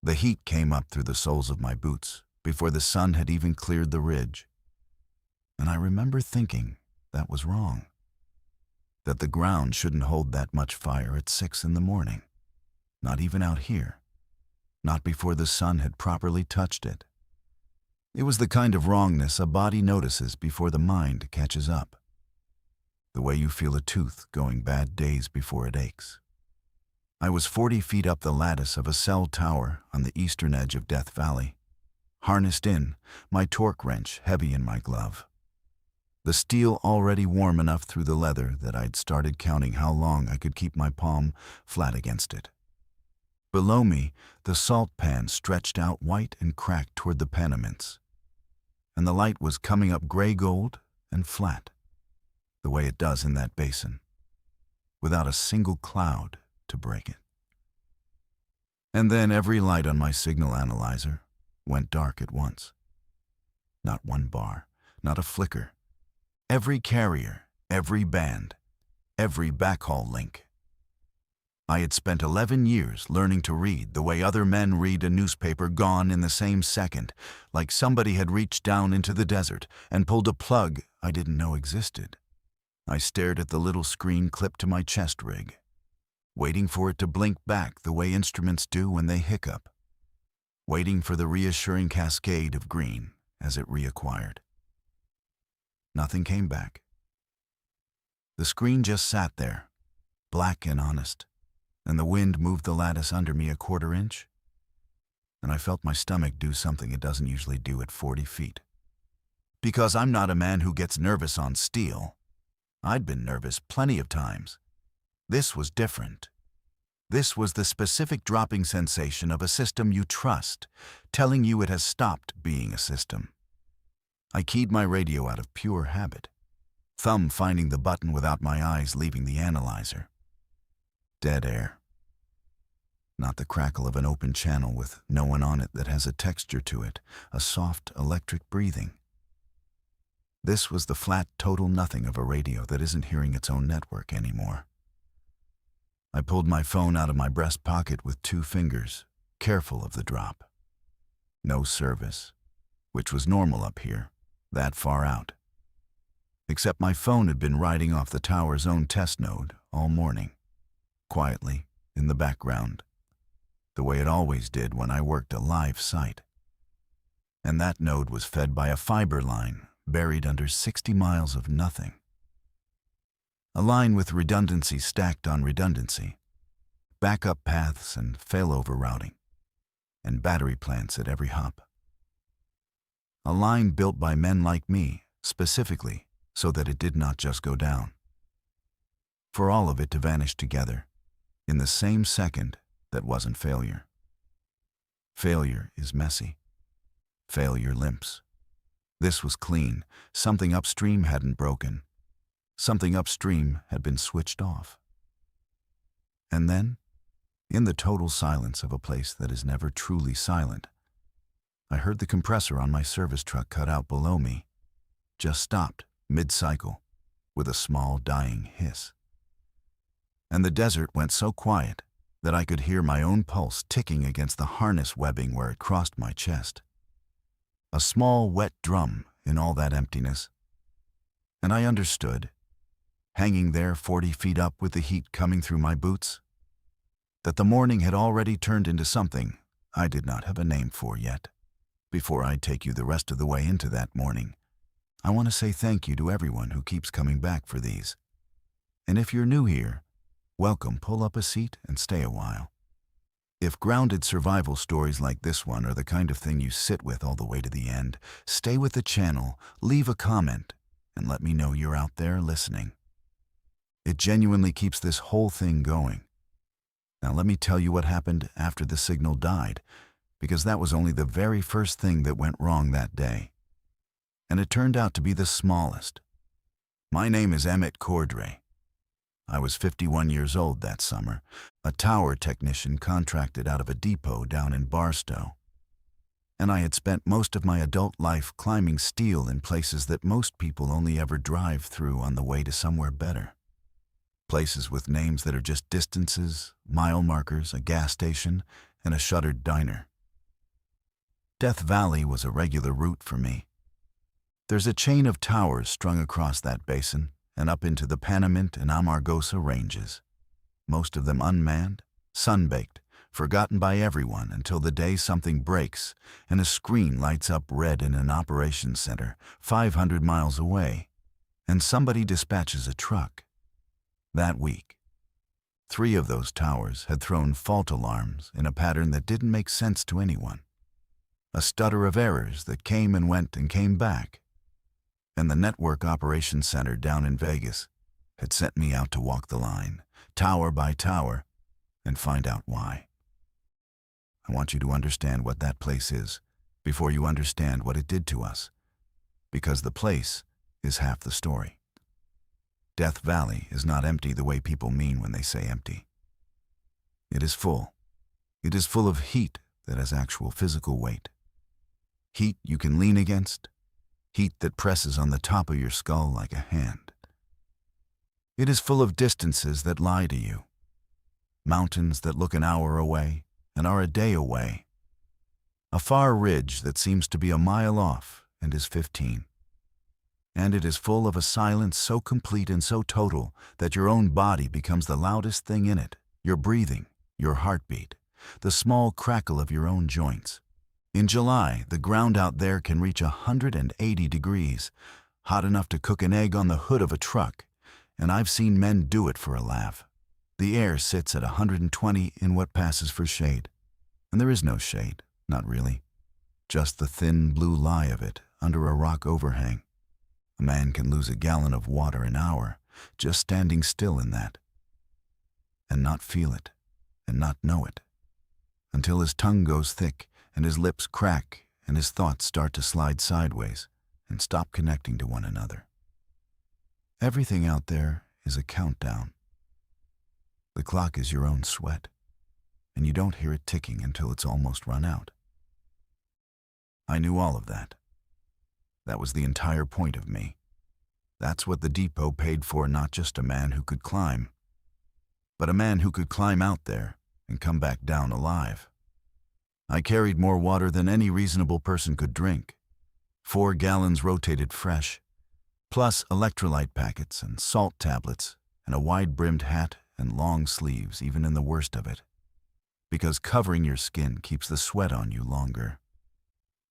The heat came up through the soles of my boots before the sun had even cleared the ridge. And I remember thinking that was wrong. That the ground shouldn't hold that much fire at 6 in the morning. Not even out here. Not before the sun had properly touched it. It was the kind of wrongness a body notices before the mind catches up. The way you feel a tooth going bad days before it aches. I was 40 feet up the lattice of a cell tower on the eastern edge of Death Valley, harnessed in, my torque wrench heavy in my glove. The steel already warm enough through the leather that I'd started counting how long I could keep my palm flat against it. Below me, the salt pan stretched out white and cracked toward the Panamints, and the light was coming up gray gold and flat, the way it does in that basin, without a single cloud to break it. And then every light on my signal analyzer went dark at once. Not one bar, not a flicker. Every carrier, every band, every backhaul link. I had spent 11 years learning to read the way other men read a newspaper gone in the same second, like somebody had reached down into the desert and pulled a plug I didn't know existed. I stared at the little screen clipped to my chest rig, waiting for it to blink back the way instruments do when they hiccup, waiting for the reassuring cascade of green as it reacquired. Nothing came back. The screen just sat there, black and honest, and the wind moved the lattice under me a quarter inch, and I felt my stomach do something it doesn't usually do at 40 feet. Because I'm not a man who gets nervous on steel. I'd been nervous plenty of times. This was different. This was the specific dropping sensation of a system you trust, telling you it has stopped being a system. I keyed my radio out of pure habit, thumb finding the button without my eyes leaving the analyzer. Dead air. Not the crackle of an open channel with no one on it that has a texture to it, a soft electric breathing. This was the flat total nothing of a radio that isn't hearing its own network anymore. I pulled my phone out of my breast pocket with 2 fingers, careful of the drop. No service, which was normal up here, that far out. Except my phone had been riding off the tower's own test node all morning, quietly, in the background, the way it always did when I worked a live site. And that node was fed by a fiber line buried under 60 miles of nothing. A line with redundancy stacked on redundancy, backup paths and failover routing, and battery plants at every hop. A line built by men like me, specifically, so that it did not just go down. For all of it to vanish together, in the same second that wasn't failure. Failure is messy. Failure limps. This was clean. Something upstream hadn't broken. Something upstream had been switched off. And then, in the total silence of a place that is never truly silent, I heard the compressor on my service truck cut out below me, just stopped, mid-cycle, with a small dying hiss. And the desert went so quiet that I could hear my own pulse ticking against the harness webbing where it crossed my chest. A small, wet drum in all that emptiness. And I understood, hanging there 40 feet up with the heat coming through my boots, that the morning had already turned into something I did not have a name for yet. Before I take you the rest of the way into that morning, I want to say thank you to everyone who keeps coming back for these. And if you're new here, welcome, pull up a seat and stay a while. If grounded survival stories like this one are the kind of thing you sit with all the way to the end, stay with the channel, leave a comment, and let me know you're out there listening. It genuinely keeps this whole thing going. Now let me tell you what happened after the signal died, because that was only the very first thing that went wrong that day. And it turned out to be the smallest. My name is Emmett Cordray. I was 51 years old that summer, a tower technician contracted out of a depot down in Barstow. And I had spent most of my adult life climbing steel in places that most people only ever drive through on the way to somewhere better. Places with names that are just distances, mile markers, a gas station, and a shuttered diner. Death Valley was a regular route for me. There's a chain of towers strung across that basin and up into the Containment and Amargosa ranges, most of them unmanned, sun-baked, forgotten by everyone until the day something breaks and a screen lights up red in an operations center 500 miles away, and somebody dispatches a truck. That week, 3 of those towers had thrown fault alarms in a pattern that didn't make sense to anyone. A stutter of errors that came and went and came back. And the network operations center down in Vegas had sent me out to walk the line, tower by tower, and find out why. I want you to understand what that place is before you understand what it did to us, because the place is half the story. Death Valley is not empty the way people mean when they say empty. It is full. It is full of heat that has actual physical weight. Heat you can lean against, heat that presses on the top of your skull like a hand. It is full of distances that lie to you, mountains that look an hour away and are a day away, a far ridge that seems to be a mile off and is 15. And it is full of a silence so complete and so total that your own body becomes the loudest thing in it, your breathing, your heartbeat, the small crackle of your own joints. In July, the ground out there can reach 180 degrees, hot enough to cook an egg on the hood of a truck, and I've seen men do it for a laugh. The air sits at 120 in what passes for shade, and there is no shade, not really, just the thin blue lie of it under a rock overhang. A man can lose a gallon of water an hour just standing still in that, and not feel it, and not know it, until his tongue goes thick and his lips crack and his thoughts start to slide sideways and stop connecting to one another. Everything out there is a countdown. The clock is your own sweat, and you don't hear it ticking until it's almost run out. I knew all of that. That was the entire point of me. That's what the depot paid for, not just a man who could climb, but a man who could climb out there and come back down alive. I carried more water than any reasonable person could drink, 4 gallons rotated fresh, plus electrolyte packets and salt tablets and a wide-brimmed hat and long sleeves even in the worst of it, because covering your skin keeps the sweat on you longer.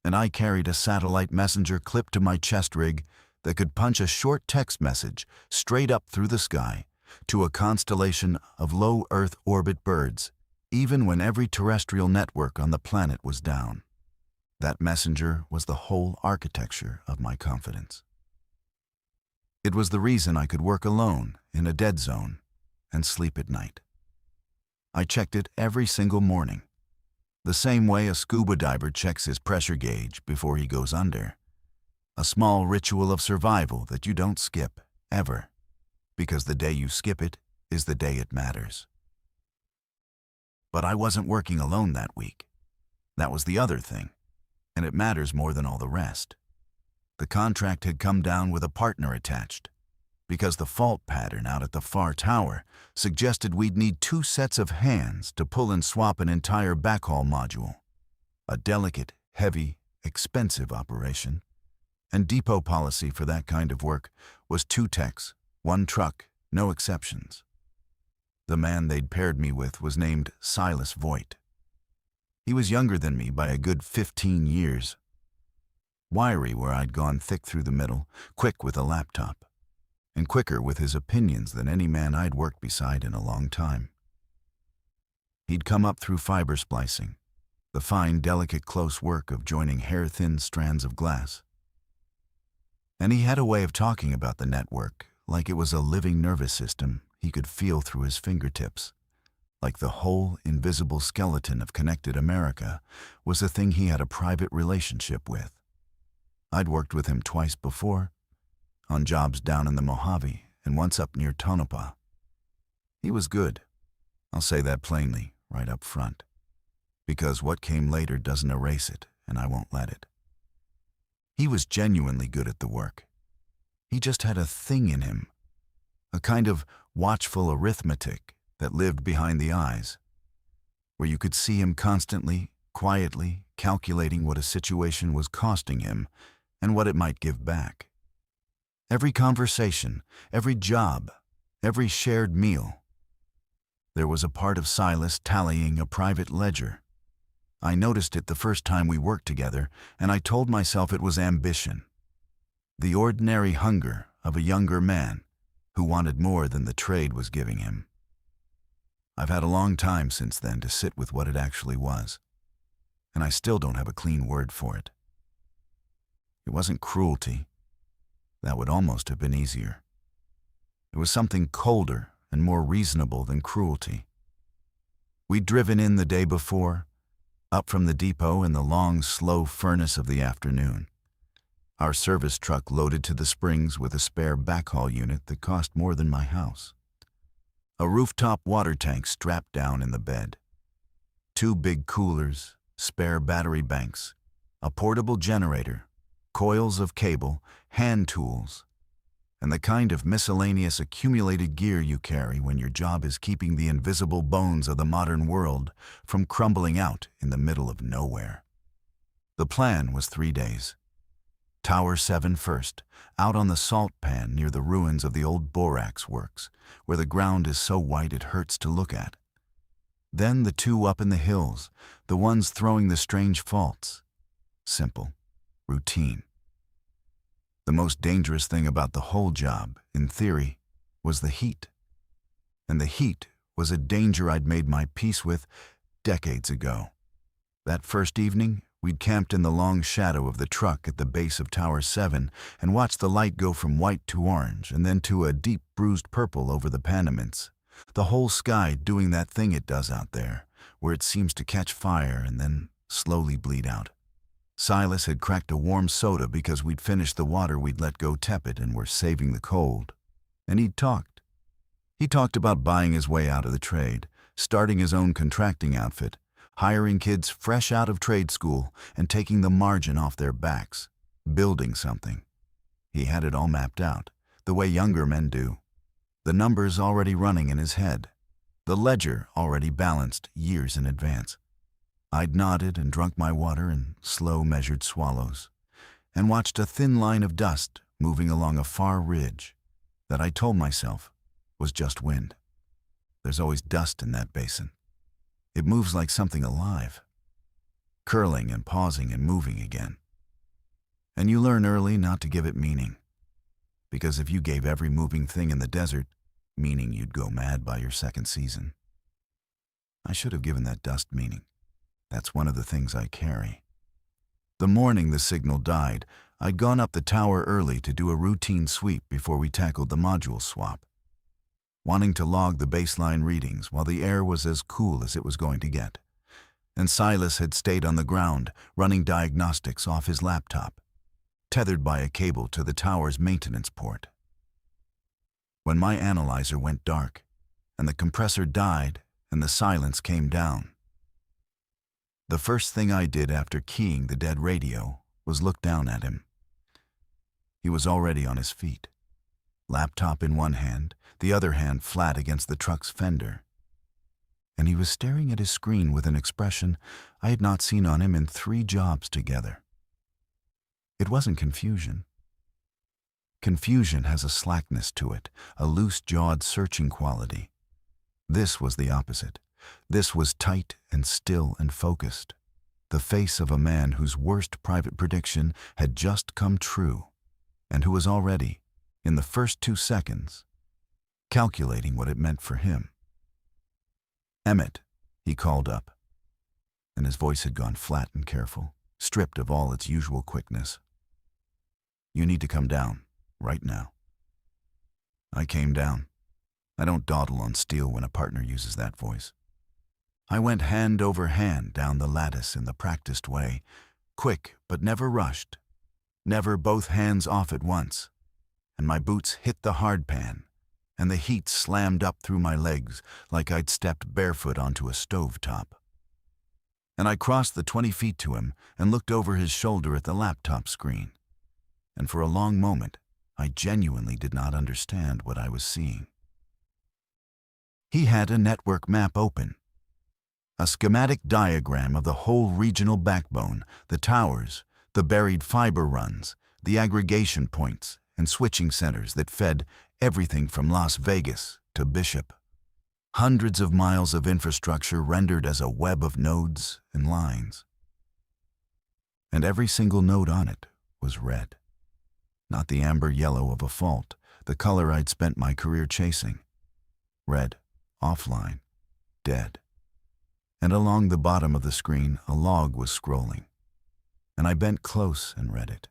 And I carried a satellite messenger clipped to my chest rig that could punch a short text message straight up through the sky to a constellation of low Earth orbit birds, even when every terrestrial network on the planet was down. That messenger was the whole architecture of my confidence. It was the reason I could work alone in a dead zone and sleep at night. I checked it every single morning, the same way a scuba diver checks his pressure gauge before he goes under. A small ritual of survival that you don't skip, ever, because the day you skip it is the day it matters. But I wasn't working alone that week. That was the other thing, and it matters more than all the rest. The contract had come down with a partner attached, because the fault pattern out at the far tower suggested we'd need 2 sets of hands to pull and swap an entire backhaul module. A delicate, heavy, expensive operation. And depot policy for that kind of work was 2 techs, 1 truck, no exceptions. The man they'd paired me with was named Silas Voigt. He was younger than me by a good 15 years. Wiry where I'd gone thick through the middle, quick with a laptop, and quicker with his opinions than any man I'd worked beside in a long time. He'd come up through fiber splicing, the fine, delicate, close work of joining hair-thin strands of glass. And he had a way of talking about the network like it was a living nervous system he could feel through his fingertips, like the whole invisible skeleton of connected America was a thing he had a private relationship with. I'd worked with him twice before, on jobs down in the Mojave and once up near Tonopah. He was good. I'll say that plainly, right up front, because what came later doesn't erase it, and I won't let it. He was genuinely good at the work. He just had a thing in him, a kind of watchful arithmetic that lived behind the eyes, where you could see him constantly, quietly, calculating what a situation was costing him and what it might give back. Every conversation, every job, every shared meal. There was a part of Silas tallying a private ledger. I noticed it the first time we worked together, and I told myself it was ambition. The ordinary hunger of a younger man who wanted more than the trade was giving him. I've had a long time since then to sit with what it actually was, and I still don't have a clean word for it. It wasn't cruelty. That would almost have been easier. It was something colder and more reasonable than cruelty. We'd driven in the day before, up from the depot in the long, slow furnace of the afternoon. Our service truck loaded to the springs with a spare backhaul unit that cost more than my house. A rooftop water tank strapped down in the bed. 2 big coolers, spare battery banks, a portable generator, coils of cable, hand tools, and the kind of miscellaneous accumulated gear you carry when your job is keeping the invisible bones of the modern world from crumbling out in the middle of nowhere. The plan was 3 days. Tower 7 first, out on the salt pan near the ruins of the old borax works, where the ground is so white it hurts to look at. Then the 2 up in the hills, the ones throwing the strange faults. Simple, routine. The most dangerous thing about the whole job, in theory, was the heat. And the heat was a danger I'd made my peace with decades ago. That first evening, we'd camped in the long shadow of the truck at the base of Tower 7 and watched the light go from white to orange and then to a deep bruised purple over the Panamints, the whole sky doing that thing it does out there, where it seems to catch fire and then slowly bleed out. Silas had cracked a warm soda because we'd finished the water we'd let go tepid and were saving the cold. And he'd talked. He talked about buying his way out of the trade, starting his own contracting outfit, hiring kids fresh out of trade school and taking the margin off their backs, building something. He had it all mapped out, the way younger men do. The numbers already running in his head, the ledger already balanced years in advance. I'd nodded and drunk my water in slow, measured swallows, and watched a thin line of dust moving along a far ridge that I told myself was just wind. There's always dust in that basin. It moves like something alive, curling and pausing and moving again. And you learn early not to give it meaning, because if you gave every moving thing in the desert meaning, you'd go mad by your second season. I should have given that dust meaning. That's one of the things I carry. The morning the signal died, I'd gone up the tower early to do a routine sweep before we tackled the module swap, wanting to log the baseline readings while the air was as cool as it was going to get. And Silas had stayed on the ground, running diagnostics off his laptop, tethered by a cable to the tower's maintenance port. When my analyzer went dark, and the compressor died, and the silence came down, the first thing I did after keying the dead radio was look down at him. He was already on his feet, laptop in one hand, the other hand flat against the truck's fender. And he was staring at his screen with an expression I had not seen on him in 3 jobs together. It wasn't confusion. Confusion has a slackness to it, a loose-jawed searching quality. This was the opposite. This was tight and still and focused, the face of a man whose worst private prediction had just come true, and who was already, in the first 2 seconds, calculating what it meant for him. "Emmett," he called up, and his voice had gone flat and careful, stripped of all its usual quickness. "You need to come down, right now." I came down. I don't dawdle on steel when a partner uses that voice. I went hand over hand down the lattice in the practiced way, quick but never rushed, never both hands off at once, and my boots hit the hardpan, and the heat slammed up through my legs like I'd stepped barefoot onto a stovetop. And I crossed the 20 feet to him and looked over his shoulder at the laptop screen, and for a long moment I genuinely did not understand what I was seeing. He had a network map open. A schematic diagram of the whole regional backbone, the towers, the buried fiber runs, the aggregation points and switching centers that fed everything from Las Vegas to Bishop. Hundreds of miles of infrastructure rendered as a web of nodes and lines. And every single node on it was red. Not the amber yellow of a fault, the color I'd spent my career chasing. Red, offline, dead. And along the bottom of the screen, a log was scrolling. And I bent close and read it.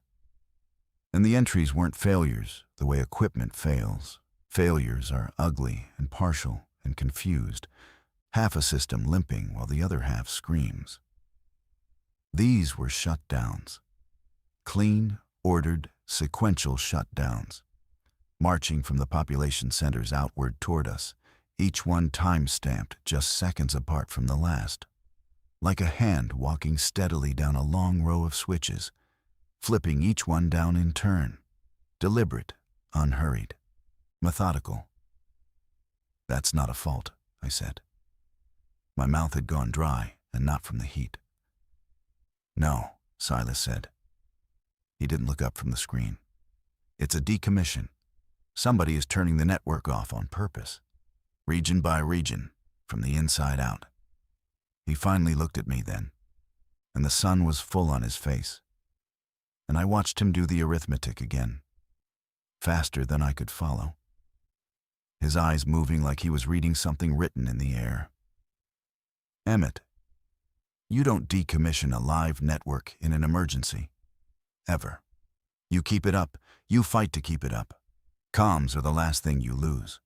And the entries weren't failures, the way equipment fails. Failures are ugly and partial and confused, half a system limping while the other half screams. These were shutdowns. Clean, ordered, sequential shutdowns, marching from the population centers outward toward us, each one time-stamped just seconds apart from the last, like a hand walking steadily down a long row of switches, flipping each one down in turn, deliberate, unhurried, methodical. "That's not a fault," I said. My mouth had gone dry, and not from the heat. "No," Silas said. He didn't look up from the screen. "It's a decommission. Somebody is turning the network off on purpose, region by region, from the inside out." He finally looked at me then, and the sun was full on his face. And I watched him do the arithmetic again, faster than I could follow, his eyes moving like he was reading something written in the air. "Emmett, you don't decommission a live network in an emergency. Ever. You keep it up. You fight to keep it up. Comms are the last thing you lose.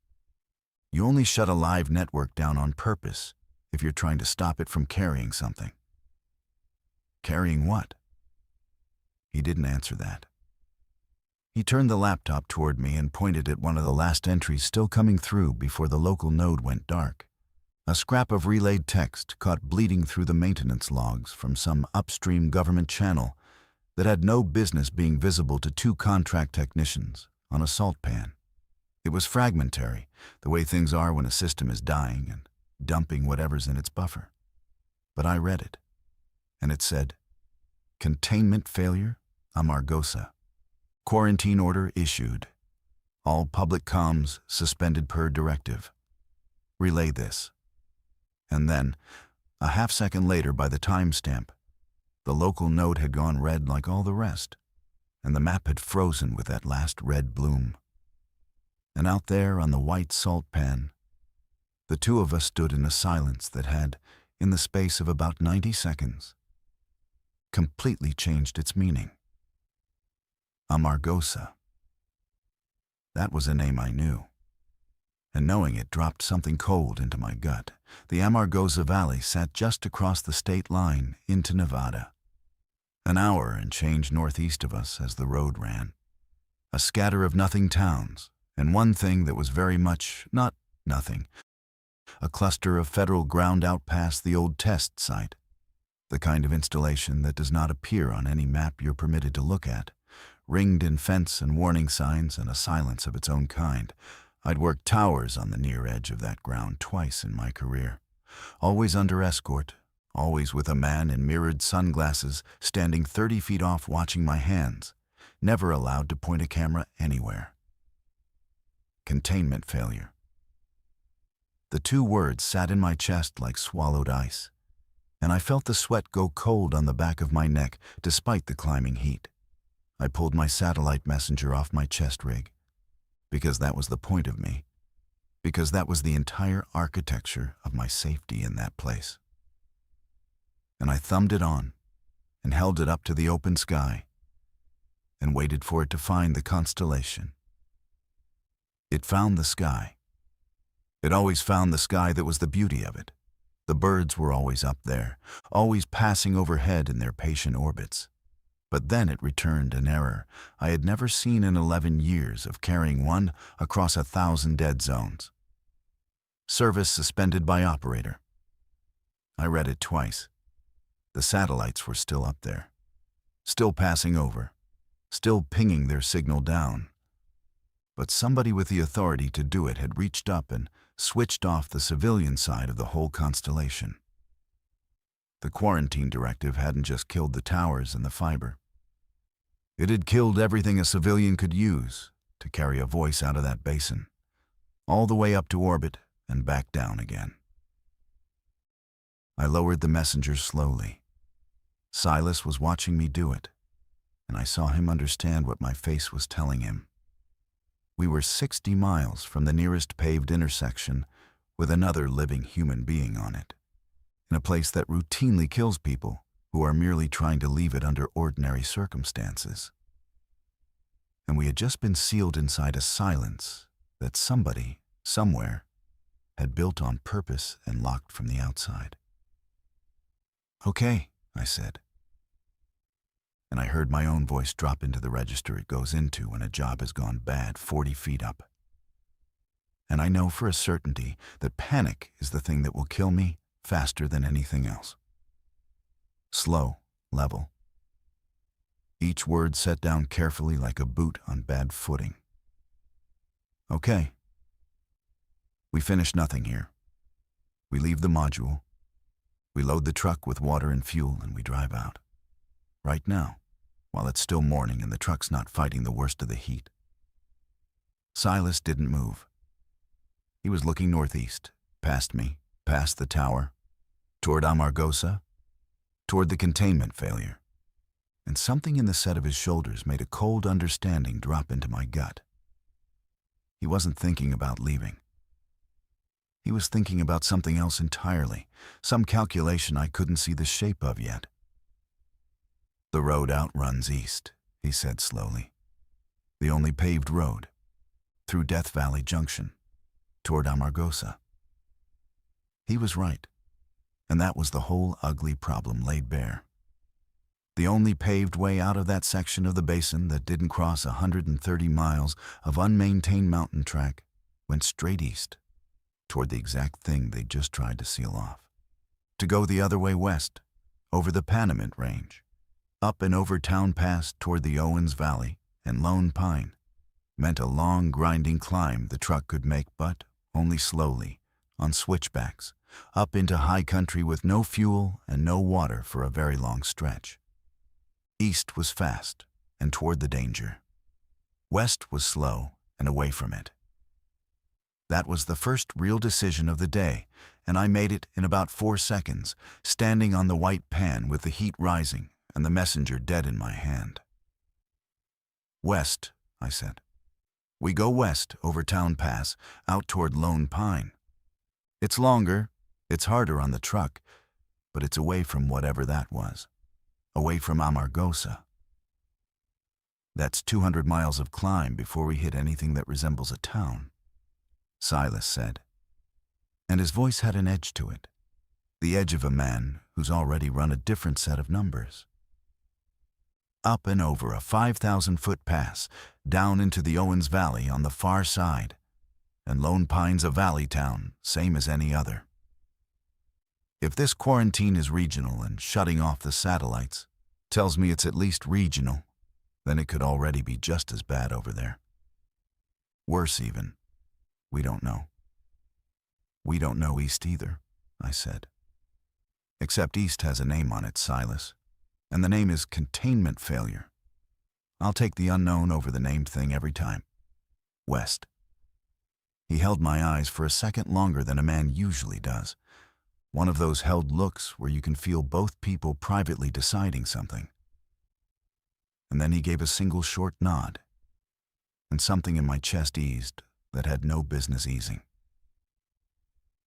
You only shut a live network down on purpose if you're trying to stop it from carrying something." "Carrying what?" He didn't answer that. He turned the laptop toward me and pointed at one of the last entries still coming through before the local node went dark. A scrap of relayed text caught bleeding through the maintenance logs from some upstream government channel that had no business being visible to two contract technicians on a salt pan. It was fragmentary, the way things are when a system is dying and dumping whatever's in its buffer. But I read it, and it said, "Containment failure, Amargosa. Quarantine order issued. All public comms suspended per directive. Relay this." And then, a half-second later by the timestamp, the local node had gone red like all the rest, and the map had frozen with that last red bloom. And out there on the white salt pan, the two of us stood in a silence that had, in the space of about 90 seconds, completely changed its meaning. Amargosa. That was a name I knew, and knowing it dropped something cold into my gut. The Amargosa Valley sat just across the state line into Nevada, an hour and change northeast of us as the road ran. A scatter of nothing towns, and one thing that was very much not nothing, a cluster of federal ground out past the old test site, the kind of installation that does not appear on any map you're permitted to look at, ringed in fence and warning signs and a silence of its own kind. I'd worked towers on the near edge of that ground twice in my career, always under escort, always with a man in mirrored sunglasses standing 30 feet off watching my hands, never allowed to point a camera anywhere. Containment failure. The two words sat in my chest like swallowed ice, and I felt the sweat go cold on the back of my neck despite the climbing heat. I pulled my satellite messenger off my chest rig, because that was the point of me, because that was the entire architecture of my safety in that place. And I thumbed it on and held it up to the open sky and waited for it to find the constellation. It found the sky. It always found the sky. That was the beauty of it. The birds were always up there, always passing overhead in their patient orbits. But then it returned an error I had never seen in 11 years of carrying one across 1,000 dead zones. Service suspended by operator. I read it twice. The satellites were still up there, still passing over, still pinging their signal down. But somebody with the authority to do it had reached up and switched off the civilian side of the whole constellation. The quarantine directive hadn't just killed the towers and the fiber. It had killed everything a civilian could use to carry a voice out of that basin, all the way up to orbit and back down again. I lowered the messenger slowly. Silas was watching me do it, and I saw him understand what my face was telling him. We were 60 miles from the nearest paved intersection with another living human being on it, in a place that routinely kills people who are merely trying to leave it under ordinary circumstances. And we had just been sealed inside a silence that somebody, somewhere, had built on purpose and locked from the outside. "Okay," I said. And I heard my own voice drop into the register it goes into when a job has gone bad 40 feet up. And I know for a certainty that panic is the thing that will kill me faster than anything else. Slow, level. Each word set down carefully like a boot on bad footing. Okay. We finish nothing here. We leave the module. We load the truck with water and fuel and we drive out. Right now, while it's still morning and the truck's not fighting the worst of the heat. Silas didn't move. He was looking northeast, past me, past the tower, toward Amargosa, toward the containment failure. And something in the set of his shoulders made a cold understanding drop into my gut. He wasn't thinking about leaving. He was thinking about something else entirely, some calculation I couldn't see the shape of yet. "The road outruns east," he said slowly. "The only paved road, through Death Valley Junction, toward Amargosa." He was right, and that was the whole ugly problem laid bare. The only paved way out of that section of the basin that didn't cross 130 miles of unmaintained mountain track went straight east, toward the exact thing they'd just tried to seal off. To go the other way west, over the Containment range, up and over Town Pass toward the Owens Valley and Lone Pine, meant a long, grinding climb the truck could make, but only slowly, on switchbacks, up into high country with no fuel and no water for a very long stretch. East was fast and toward the danger. West was slow and away from it. That was the first real decision of the day, and I made it in about 4 seconds, standing on the white pan with the heat rising and the messenger dead in my hand. "West," I said. "We go west over Town Pass, out toward Lone Pine. It's longer, it's harder on the truck, but it's away from whatever that was, away from Amargosa. That's 200 miles of climb before we hit anything that resembles a town," Silas said. And his voice had an edge to it, the edge of a man who's already run a different set of numbers. Up and over a 5,000-foot pass, down into the Owens Valley on the far side, and Lone Pine's a valley town, same as any other. If this quarantine is regional and shutting off the satellites tells me it's at least regional, then it could already be just as bad over there. Worse even. We don't know. "We don't know East either," I said. "Except East has a name on it, Silas, and the name is Containment Failure. I'll take the unknown over the named thing every time. West." He held my eyes for a second longer than a man usually does, one of those held looks where you can feel both people privately deciding something. And then he gave a single short nod, and something in my chest eased that had no business easing.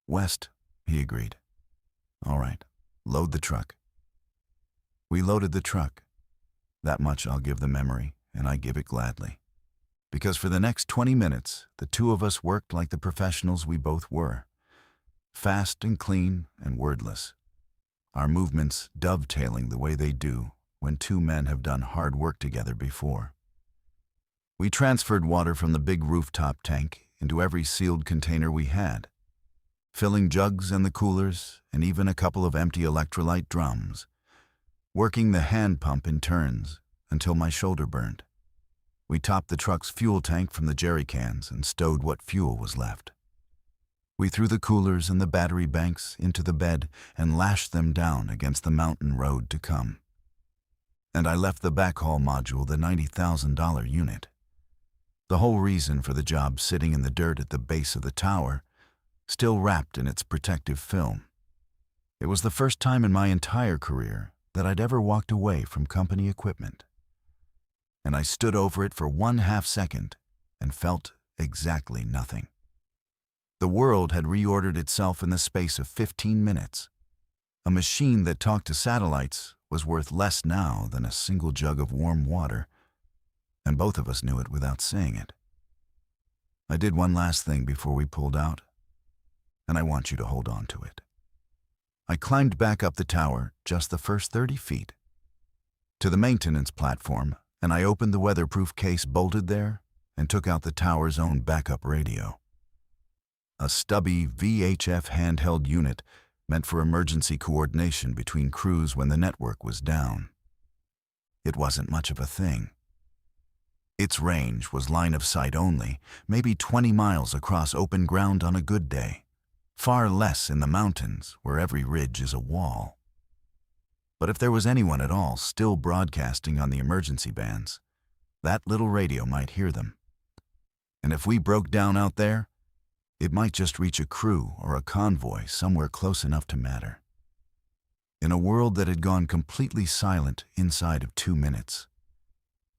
"West," he agreed. "All right, load the truck." We loaded the truck. That much I'll give the memory, and I give it gladly. Because for the next 20 minutes, the two of us worked like the professionals we both were. Fast and clean and wordless. Our movements dovetailing the way they do when two men have done hard work together before. We transferred water from the big rooftop tank into every sealed container we had, filling jugs and the coolers and even a couple of empty electrolyte drums, working the hand pump in turns until my shoulder burned. We topped the truck's fuel tank from the jerry cans and stowed what fuel was left. We threw the coolers and the battery banks into the bed and lashed them down against the mountain road to come. And I left the backhaul module, the $90,000 unit. The whole reason for the job sitting in the dirt at the base of the tower, still wrapped in its protective film. It was the first time in my entire career that I'd ever walked away from company equipment. And I stood over it for 1/2 second and felt exactly nothing. The world had reordered itself in the space of 15 minutes. A machine that talked to satellites was worth less now than a single jug of warm water, and both of us knew it without saying it. I did one last thing before we pulled out, and I want you to hold on to it. I climbed back up the tower, just the first 30 feet, to the maintenance platform, and I opened the weatherproof case bolted there and took out the tower's own backup radio. A stubby VHF handheld unit meant for emergency coordination between crews when the network was down. It wasn't much of a thing. Its range was line of sight only, maybe 20 miles across open ground on a good day, far less in the mountains where every ridge is a wall. But if there was anyone at all still broadcasting on the emergency bands, that little radio might hear them. And if we broke down out there, it might just reach a crew or a convoy somewhere close enough to matter. In a world that had gone completely silent inside of 2 minutes,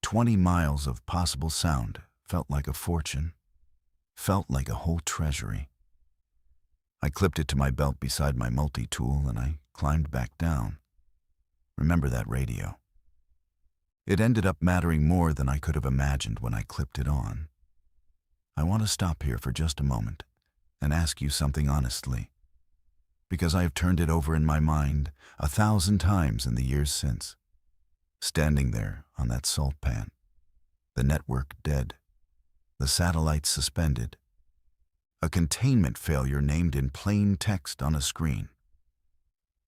20 miles of possible sound felt like a fortune, felt like a whole treasury. I clipped it to my belt beside my multi-tool and I climbed back down. Remember that radio? It ended up mattering more than I could have imagined when I clipped it on. I want to stop here for just a moment and ask you something honestly, because I have turned it over in my mind 1,000 times in the years since. Standing there on that salt pan, the network dead, the satellites suspended, a containment failure named in plain text on a screen.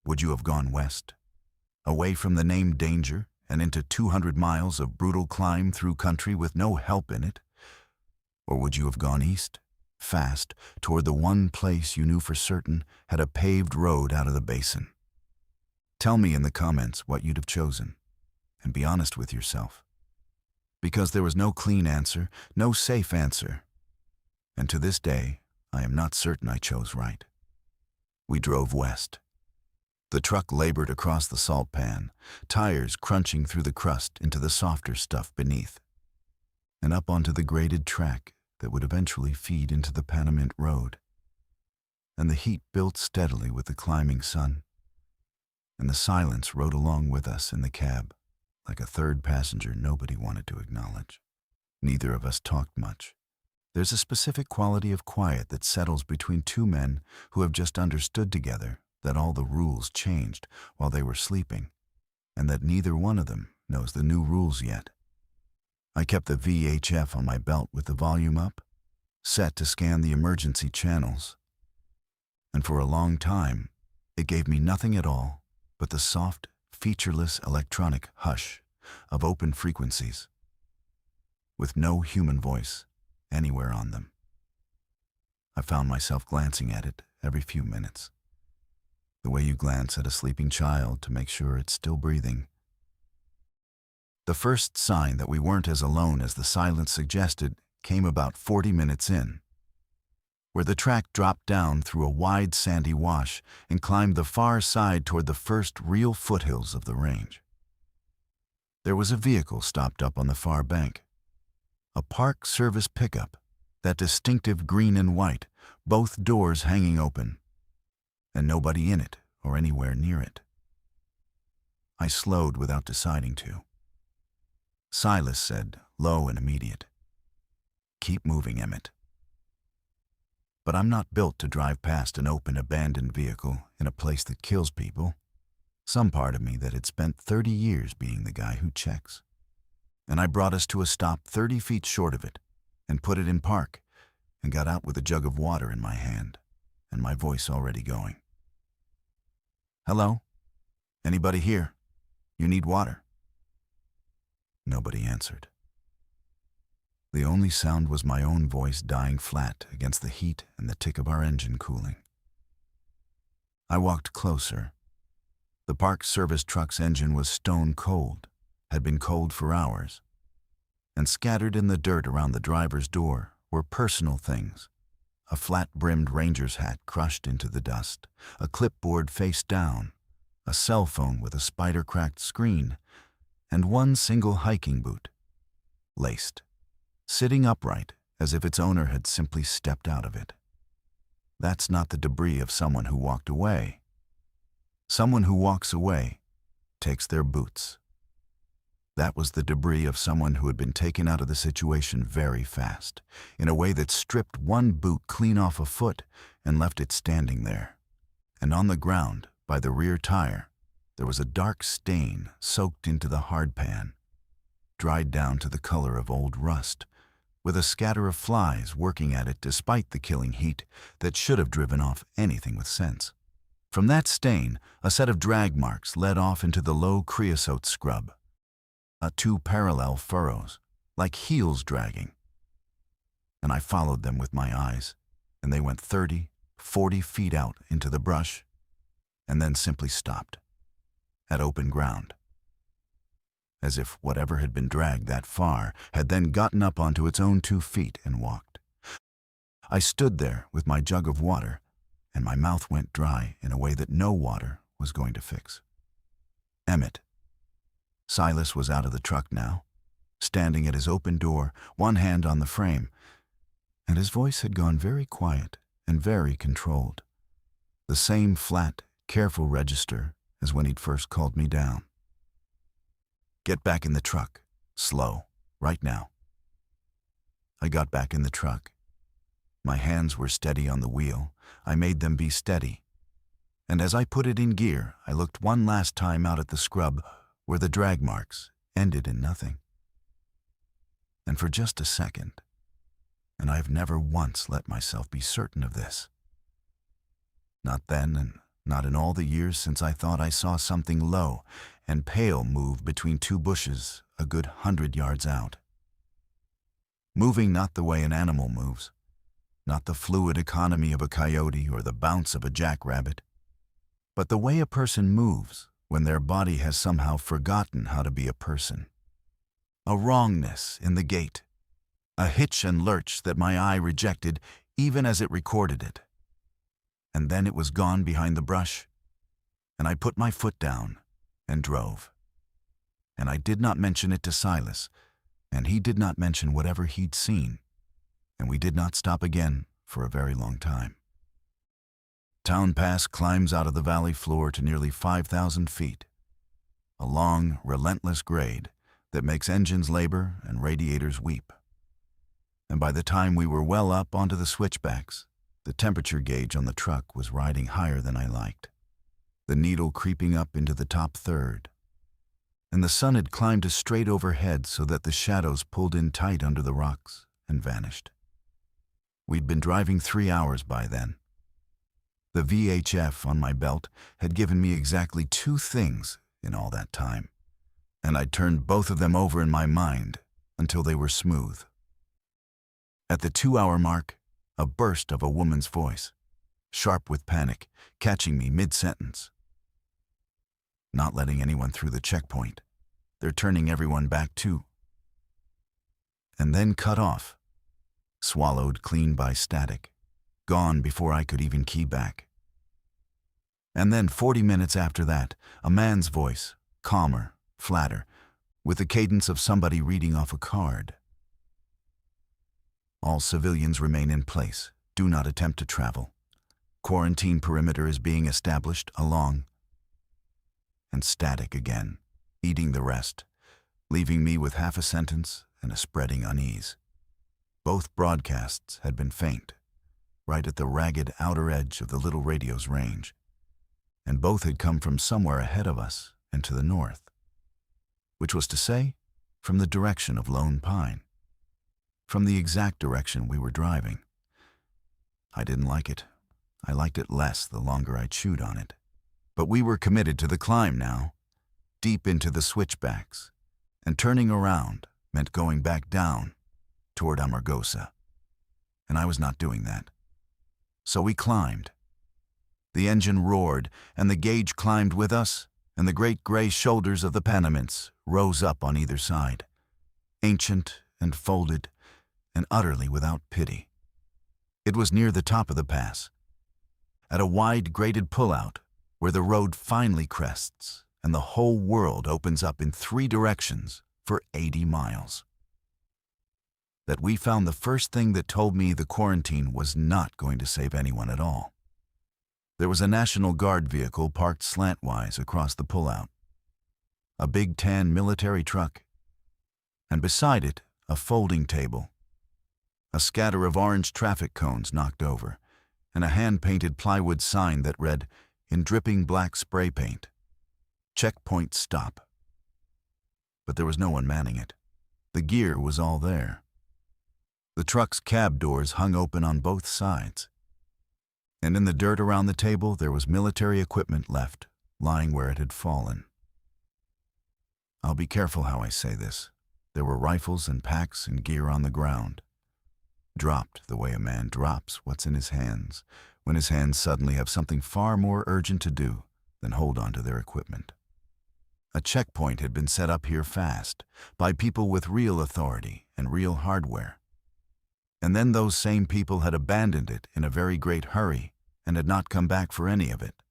Would you have gone west, away from the named danger and into 200 miles of brutal climb through country with no help in it? Or would you have gone east, fast, toward the one place you knew for certain had a paved road out of the basin? Tell me in the comments what you'd have chosen, and be honest with yourself. Because there was no clean answer, no safe answer. And to this day, I am not certain I chose right. We drove west. The truck labored across the salt pan, tires crunching through the crust into the softer stuff beneath, and up onto the graded track that would eventually feed into the Panamint Road. And the heat built steadily with the climbing sun, and the silence rode along with us in the cab, like a third passenger nobody wanted to acknowledge. Neither of us talked much. There's a specific quality of quiet that settles between two men who have just understood together that all the rules changed while they were sleeping, and that neither one of them knows the new rules yet. I kept the VHF on my belt with the volume up, set to scan the emergency channels. And for a long time, it gave me nothing at all but the soft, featureless electronic hush of open frequencies, with no human voice anywhere on them. I found myself glancing at it every few minutes, the way you glance at a sleeping child to make sure it's still breathing. The first sign that we weren't as alone as the silence suggested came about 40 minutes in, where the track dropped down through a wide sandy wash and climbed the far side toward the first real foothills of the range. There was a vehicle stopped up on the far bank, a Park Service pickup, that distinctive green and white, both doors hanging open, and nobody in it or anywhere near it. I slowed without deciding to. Silas said, low and immediate, "Keep moving, Emmett." But I'm not built to drive past an open, abandoned vehicle in a place that kills people. Some part of me that had spent 30 years being the guy who checks. And I brought us to a stop 30 feet short of it and put it in park and got out with a jug of water in my hand and my voice already going. "Hello? Anybody here? You need water?" Nobody answered. The only sound was my own voice dying flat against the heat and the tick of our engine cooling. I walked closer. The Park Service truck's engine was stone cold, had been cold for hours, and scattered in the dirt around the driver's door were personal things. A flat-brimmed ranger's hat crushed into the dust, a clipboard face down, a cell phone with a spider-cracked screen, and one single hiking boot, laced, sitting upright as if its owner had simply stepped out of it. That's not the debris of someone who walked away. Someone who walks away takes their boots. That was the debris of someone who had been taken out of the situation very fast, in a way that stripped one boot clean off a foot and left it standing there. And on the ground, by the rear tire, there was a dark stain soaked into the hardpan, dried down to the color of old rust, with a scatter of flies working at it despite the killing heat that should have driven off anything with sense. From that stain, a set of drag marks led off into the low creosote scrub, two parallel furrows, like heels dragging. And I followed them with my eyes, and they went 30, 40 feet out into the brush, and then simply stopped, at open ground, as if whatever had been dragged that far had then gotten up onto its own 2 feet and walked. I stood there with my jug of water, and my mouth went dry in a way that no water was going to fix. Emmett. Silas was out of the truck now, standing at his open door, one hand on the frame, and his voice had gone very quiet and very controlled. The same flat, careful register as when he'd first called me down. Get back in the truck, slow, right now. I got back in the truck. My hands were steady on the wheel. I made them be steady. And as I put it in gear, I looked one last time out at the scrub where the drag marks ended in nothing. And for just a second, and I've never once let myself be certain of this. Not then, and not in all the years since I thought I saw something low and pale move between two bushes a good 100 yards out. Moving not the way an animal moves, not the fluid economy of a coyote or the bounce of a jackrabbit, but the way a person moves when their body has somehow forgotten how to be a person. A wrongness in the gait, a hitch and lurch that my eye rejected even as it recorded it. And then it was gone behind the brush, and I put my foot down and drove. And I did not mention it to Silas, and he did not mention whatever he'd seen, and we did not stop again for a very long time. Town Pass climbs out of the valley floor to nearly 5,000 feet, a long, relentless grade that makes engines labor and radiators weep. And by the time we were well up onto the switchbacks, the temperature gauge on the truck was riding higher than I liked, the needle creeping up into the top third. And the sun had climbed us straight overhead so that the shadows pulled in tight under the rocks and vanished. We'd been driving 3 hours by then. The VHF on my belt had given me exactly 2 things in all that time, and I'd turned both of them over in my mind until they were smooth. At the 2-hour mark, a burst of a woman's voice, sharp with panic, catching me mid-sentence. Not letting anyone through the checkpoint. They're turning everyone back too. And then cut off, swallowed clean by static, gone before I could even key back. And then 40 minutes after that, a man's voice, calmer, flatter, with the cadence of somebody reading off a card. All civilians remain in place. Do not attempt to travel. Quarantine perimeter is being established along. And static again, eating the rest, leaving me with half a sentence and a spreading unease. Both broadcasts had been faint, right at the ragged outer edge of the little radio's range, and both had come from somewhere ahead of us and to the north, which was to say, from the direction of Lone Pine, from the exact direction we were driving. I didn't like it. I liked it less the longer I chewed on it. But we were committed to the climb now, deep into the switchbacks, and turning around meant going back down, toward Amargosa, and I was not doing that. So we climbed. The engine roared, and the gauge climbed with us, and the great gray shoulders of the Panamints rose up on either side, ancient and folded and utterly without pity. It was near the top of the pass, at a wide graded pullout where the road finally crests and the whole world opens up in 3 directions for 80 miles. That we found the first thing that told me the quarantine was not going to save anyone at all. There was a National Guard vehicle parked slantwise across the pullout, a big tan military truck, and beside it a folding table, a scatter of orange traffic cones knocked over, and a hand-painted plywood sign that read, in dripping black spray paint, "Checkpoint Stop." But there was no one manning it. The gear was all there. The truck's cab doors hung open on both sides, and in the dirt around the table there was military equipment left, lying where it had fallen. I'll be careful how I say this. There were rifles and packs and gear on the ground, dropped the way a man drops what's in his hands when his hands suddenly have something far more urgent to do than hold on to their equipment. A checkpoint had been set up here fast, by people with real authority and real hardware. And then those same people had abandoned it in a very great hurry and had not come back for any of it.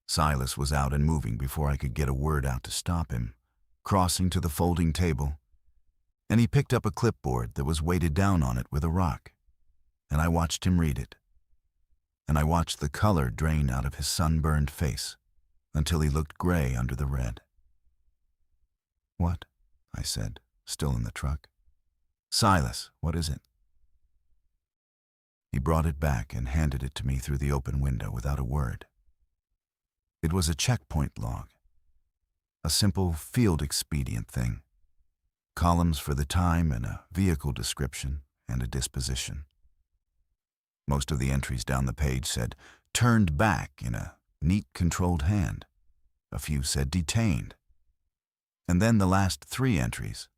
Silas was out and moving before I could get a word out to stop him, crossing to the folding table, and he picked up a clipboard that was weighted down on it with a rock, and I watched him read it. And I watched the color drain out of his sunburned face until he looked gray under the red. "What?" I said, still in the truck. "Silas, what is it?" He brought it back and handed it to me through the open window without a word. It was a checkpoint log, a simple field expedient thing, columns for the time and a vehicle description and a disposition. Most of the entries down the page said, "turned back" in a neat, controlled hand. A few said, "detained." And then the last 3 entries,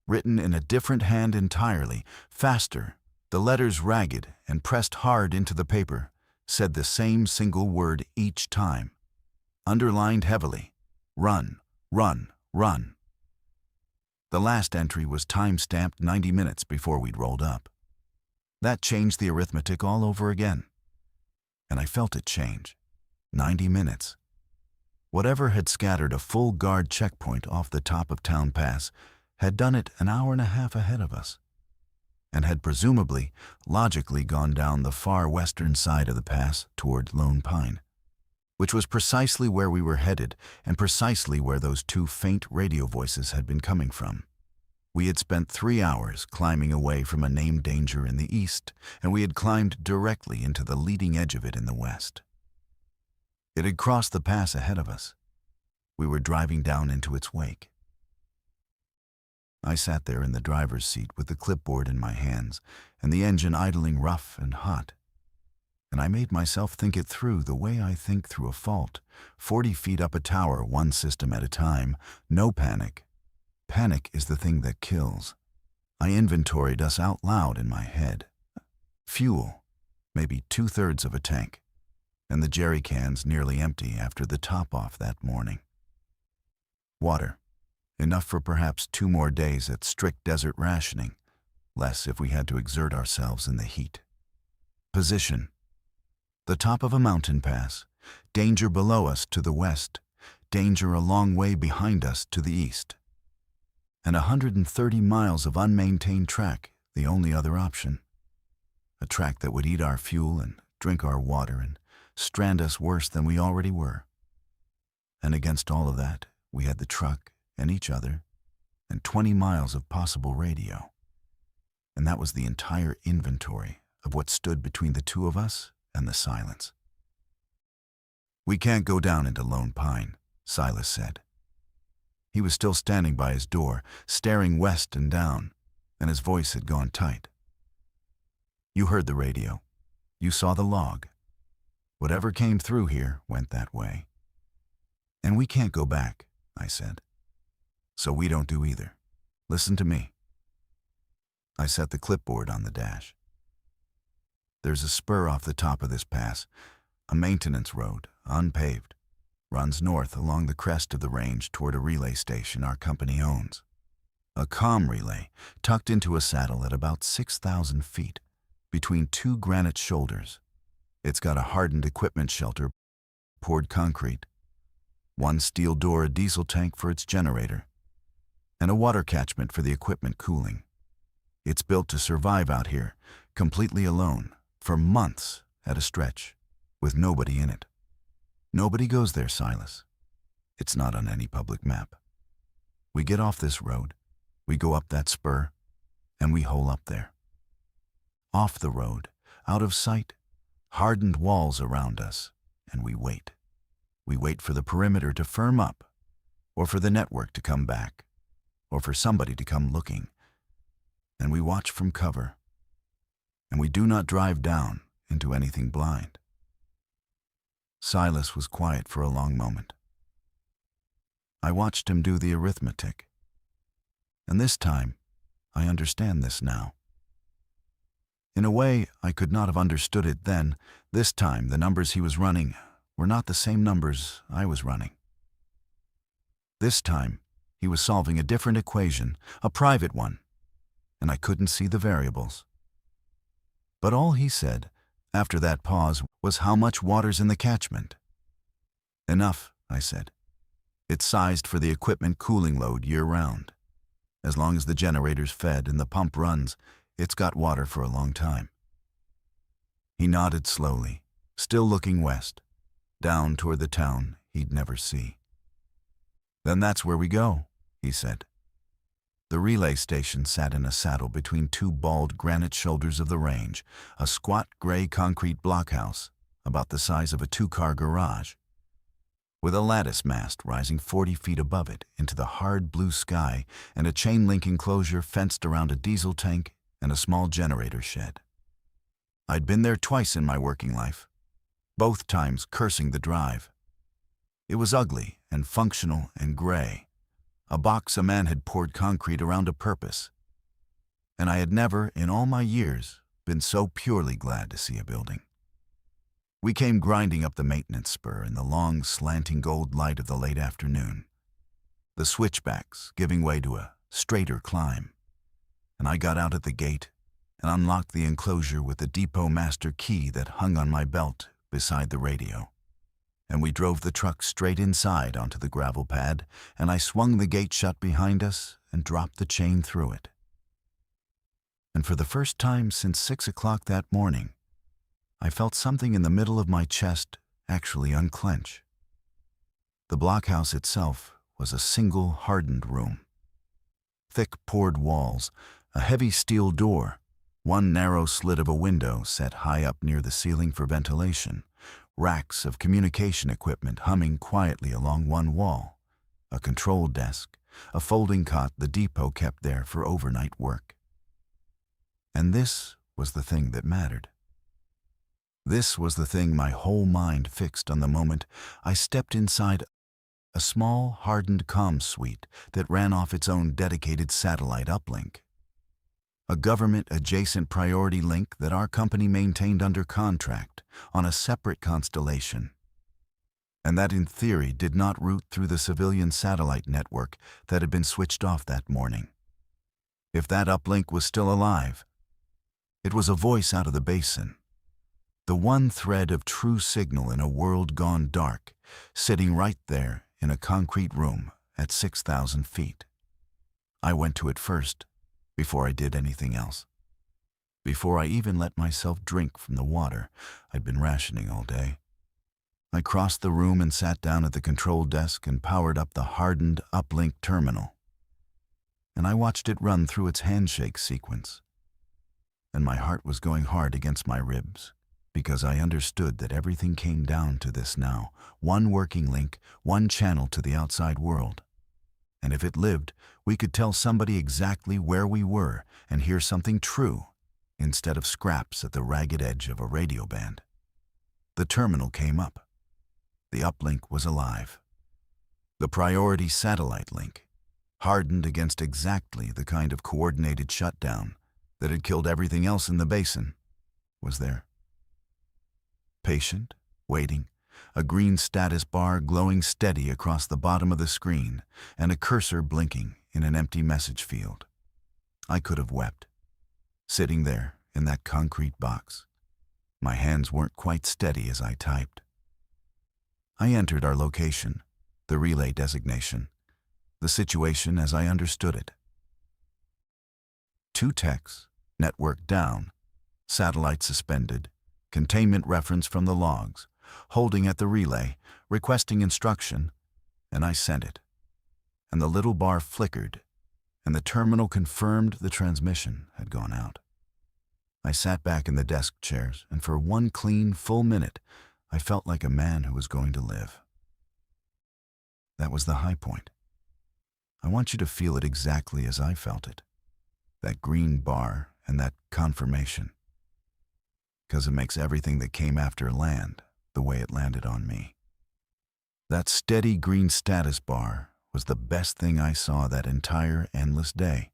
written in a different hand entirely, faster, the letters ragged and pressed hard into the paper, said the same single word each time, underlined heavily, "Run, run, run." The last entry was time-stamped 90 minutes before we'd rolled up. That changed the arithmetic all over again. And I felt it change. 90 minutes. Whatever had scattered a full guard checkpoint off the top of Town Pass had done it an hour and a half ahead of us, and had presumably, logically gone down the far western side of the pass toward Lone Pine, which was precisely where we were headed and precisely where those 2 faint radio voices had been coming from. We had spent 3 hours climbing away from a named danger in the east, and we had climbed directly into the leading edge of it in the west. It had crossed the pass ahead of us. We were driving down into its wake. I sat there in the driver's seat with the clipboard in my hands and the engine idling rough and hot, and I made myself think it through the way I think through a fault, 40 feet up a tower, one system at a time, no panic. Panic is the thing that kills. I inventoried us out loud in my head. Fuel, maybe 2/3 of a tank, and the jerry cans nearly empty after the top-off that morning. Water, enough for perhaps 2 more days at strict desert rationing, less if we had to exert ourselves in the heat. Position, the top of a mountain pass, danger below us to the west, danger a long way behind us to the east. And 130 miles of unmaintained track, the only other option. A track that would eat our fuel and drink our water and strand us worse than we already were. And against all of that, we had the truck and each other and 20 miles of possible radio. And that was the entire inventory of what stood between the 2 of us and the silence. "We can't go down into Lone Pine," Silas said. He was still standing by his door, staring west and down, and his voice had gone tight. "You heard the radio. You saw the log. Whatever came through here went that way. And we can't go back," I said. "So we don't do either. Listen to me. I set the clipboard on the dash. There's a spur off the top of this pass, a maintenance road, unpaved, runs north along the crest of the range toward a relay station our company owns. A comm relay tucked into a saddle at about 6,000 feet, between two granite shoulders. It's got a hardened equipment shelter, poured concrete, one steel door, a diesel tank for its generator, and a water catchment for the equipment cooling. It's built to survive out here, completely alone, for months at a stretch, with nobody in it. Nobody goes there, Silas. It's not on any public map. We get off this road, we go up that spur, and we hole up there. Off the road, out of sight, hardened walls around us, and we wait. We wait for the perimeter to firm up, or for the network to come back, or for somebody to come looking. And we watch from cover, and we do not drive down into anything blind. Silas was quiet for a long moment. I watched him do the arithmetic, and this time, I understand this now. In a way, I could not have understood it then. This time, the numbers he was running were not the same numbers I was running. This time, he was solving a different equation, a private one, and I couldn't see the variables. But all he said, after that pause, was how much water's in the catchment. Enough, I said. It's sized for the equipment cooling load year-round. As long as the generator's fed and the pump runs, it's got water for a long time. He nodded slowly, still looking west, down toward the town he'd never see. Then that's where we go, he said. The relay station sat in a saddle between two bald granite shoulders of the range, a squat gray concrete blockhouse about the size of a two-car garage, with a lattice mast rising 40 feet above it into the hard blue sky and a chain-link enclosure fenced around a diesel tank and a small generator shed. I'd been there twice in my working life, both times cursing the drive. It was ugly and functional and gray, a box a man had poured concrete around a purpose, and I had never, in all my years, been so purely glad to see a building. We came grinding up the maintenance spur in the long, slanting gold light of the late afternoon, the switchbacks giving way to a straighter climb, and I got out at the gate and unlocked the enclosure with the depot master key that hung on my belt beside the radio. And we drove the truck straight inside onto the gravel pad, and I swung the gate shut behind us and dropped the chain through it. And for the first time since 6 o'clock that morning, I felt something in the middle of my chest actually unclench. The blockhouse itself was a single hardened room. Thick poured walls, a heavy steel door, one narrow slit of a window set high up near the ceiling for ventilation, racks of communication equipment humming quietly along one wall, a control desk, a folding cot the depot kept there for overnight work. And this was the thing that mattered. This was the thing my whole mind fixed on the moment I stepped inside a small, hardened comm suite that ran off its own dedicated satellite uplink. A government-adjacent priority link that our company maintained under contract on a separate constellation, and that in theory did not route through the civilian satellite network that had been switched off that morning. If that uplink was still alive, it was a voice out of the basin, the one thread of true signal in a world gone dark, sitting right there in a concrete room at 6,000 feet. I went to it first, before I did anything else. Before I even let myself drink from the water I'd been rationing all day. I crossed the room and sat down at the control desk and powered up the hardened uplink terminal. And I watched it run through its handshake sequence. And my heart was going hard against my ribs, because I understood that everything came down to this now, one working link, one channel to the outside world. And if it lived, we could tell somebody exactly where we were and hear something true, instead of scraps at the ragged edge of a radio band. The terminal came up. The uplink was alive. The priority satellite link, hardened against exactly the kind of coordinated shutdown that had killed everything else in the basin, was there. Patient, waiting, a green status bar glowing steady across the bottom of the screen, and a cursor blinking in an empty message field. I could have wept. Sitting there in that concrete box. My hands weren't quite steady as I typed. I entered our location, the relay designation, the situation as I understood it. 2 techs, network down, satellite suspended, containment reference from the logs, holding at the relay, requesting instruction, and I sent it. And the little bar flickered, and the terminal confirmed the transmission had gone out. I sat back in the desk chairs, and for one clean, full minute, I felt like a man who was going to live. That was the high point. I want you to feel it exactly as I felt it. That green bar and that confirmation. Because it makes everything that came after land the way it landed on me. That steady green status bar was the best thing I saw that entire endless day.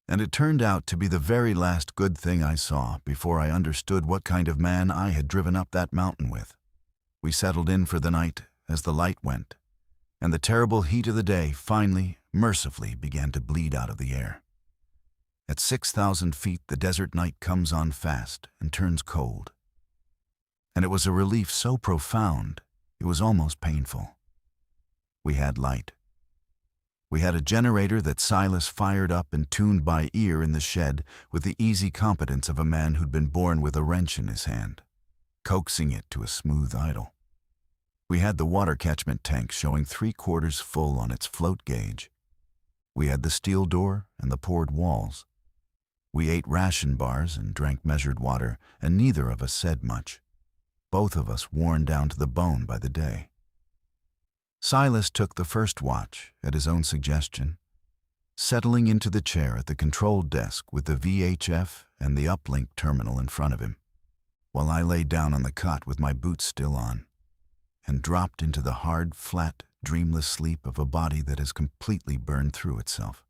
And it turned out to be the very last good thing I saw before I understood what kind of man I had driven up that mountain with. We settled in for the night as the light went, and the terrible heat of the day finally, mercifully began to bleed out of the air. At 6,000 feet, the desert night comes on fast and turns cold. And it was a relief so profound, it was almost painful. We had light. We had a generator that Silas fired up and tuned by ear in the shed with the easy competence of a man who'd been born with a wrench in his hand, coaxing it to a smooth idle. We had the water catchment tank showing 3/4 full on its float gauge. We had the steel door and the poured walls. We ate ration bars and drank measured water, and neither of us said much, both of us worn down to the bone by the day. Silas took the first watch at his own suggestion, settling into the chair at the control desk with the VHF and the Uplink terminal in front of him, while I lay down on the cot with my boots still on, and dropped into the hard, flat, dreamless sleep of a body that has completely burned through itself.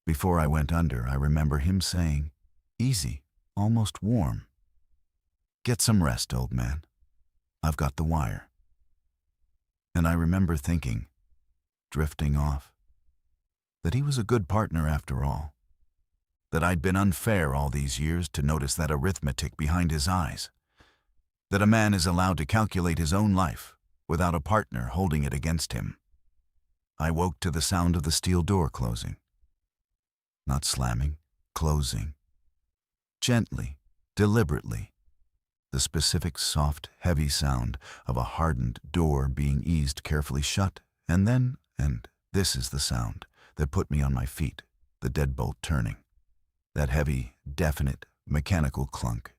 Before I went under, I remember him saying, "Easy, almost warm. Get some rest, old man. I've got the wire." And I remember thinking, drifting off, that he was a good partner after all, that I'd been unfair all these years to notice that arithmetic behind his eyes, that a man is allowed to calculate his own life without a partner holding it against him. I woke to the sound of the steel door closing. Not slamming, closing. Gently, deliberately. The specific soft, heavy sound of a hardened door being eased carefully shut, and then, and this is the sound that put me on my feet, the deadbolt turning. That heavy, definite, mechanical clunk.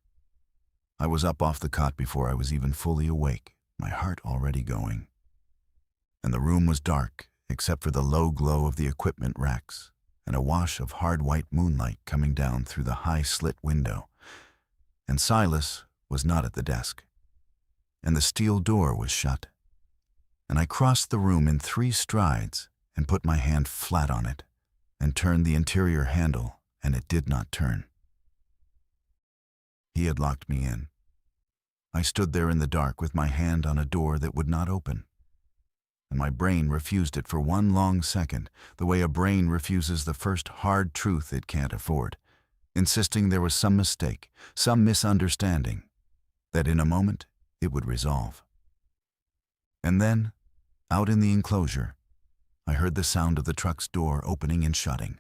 I was up off the cot before I was even fully awake, my heart already going. And the room was dark, except for the low glow of the equipment racks, and a wash of hard white moonlight coming down through the high slit window. And Silas was not at the desk, and the steel door was shut. And I crossed the room in 3 strides and put my hand flat on it and turned the interior handle, and it did not turn. He had locked me in. I stood there in the dark with my hand on a door that would not open, and my brain refused it for one long second, the way a brain refuses the first hard truth it can't afford, insisting there was some mistake, some misunderstanding, that in a moment it would resolve. And then, out in the enclosure, I heard the sound of the truck's door opening and shutting,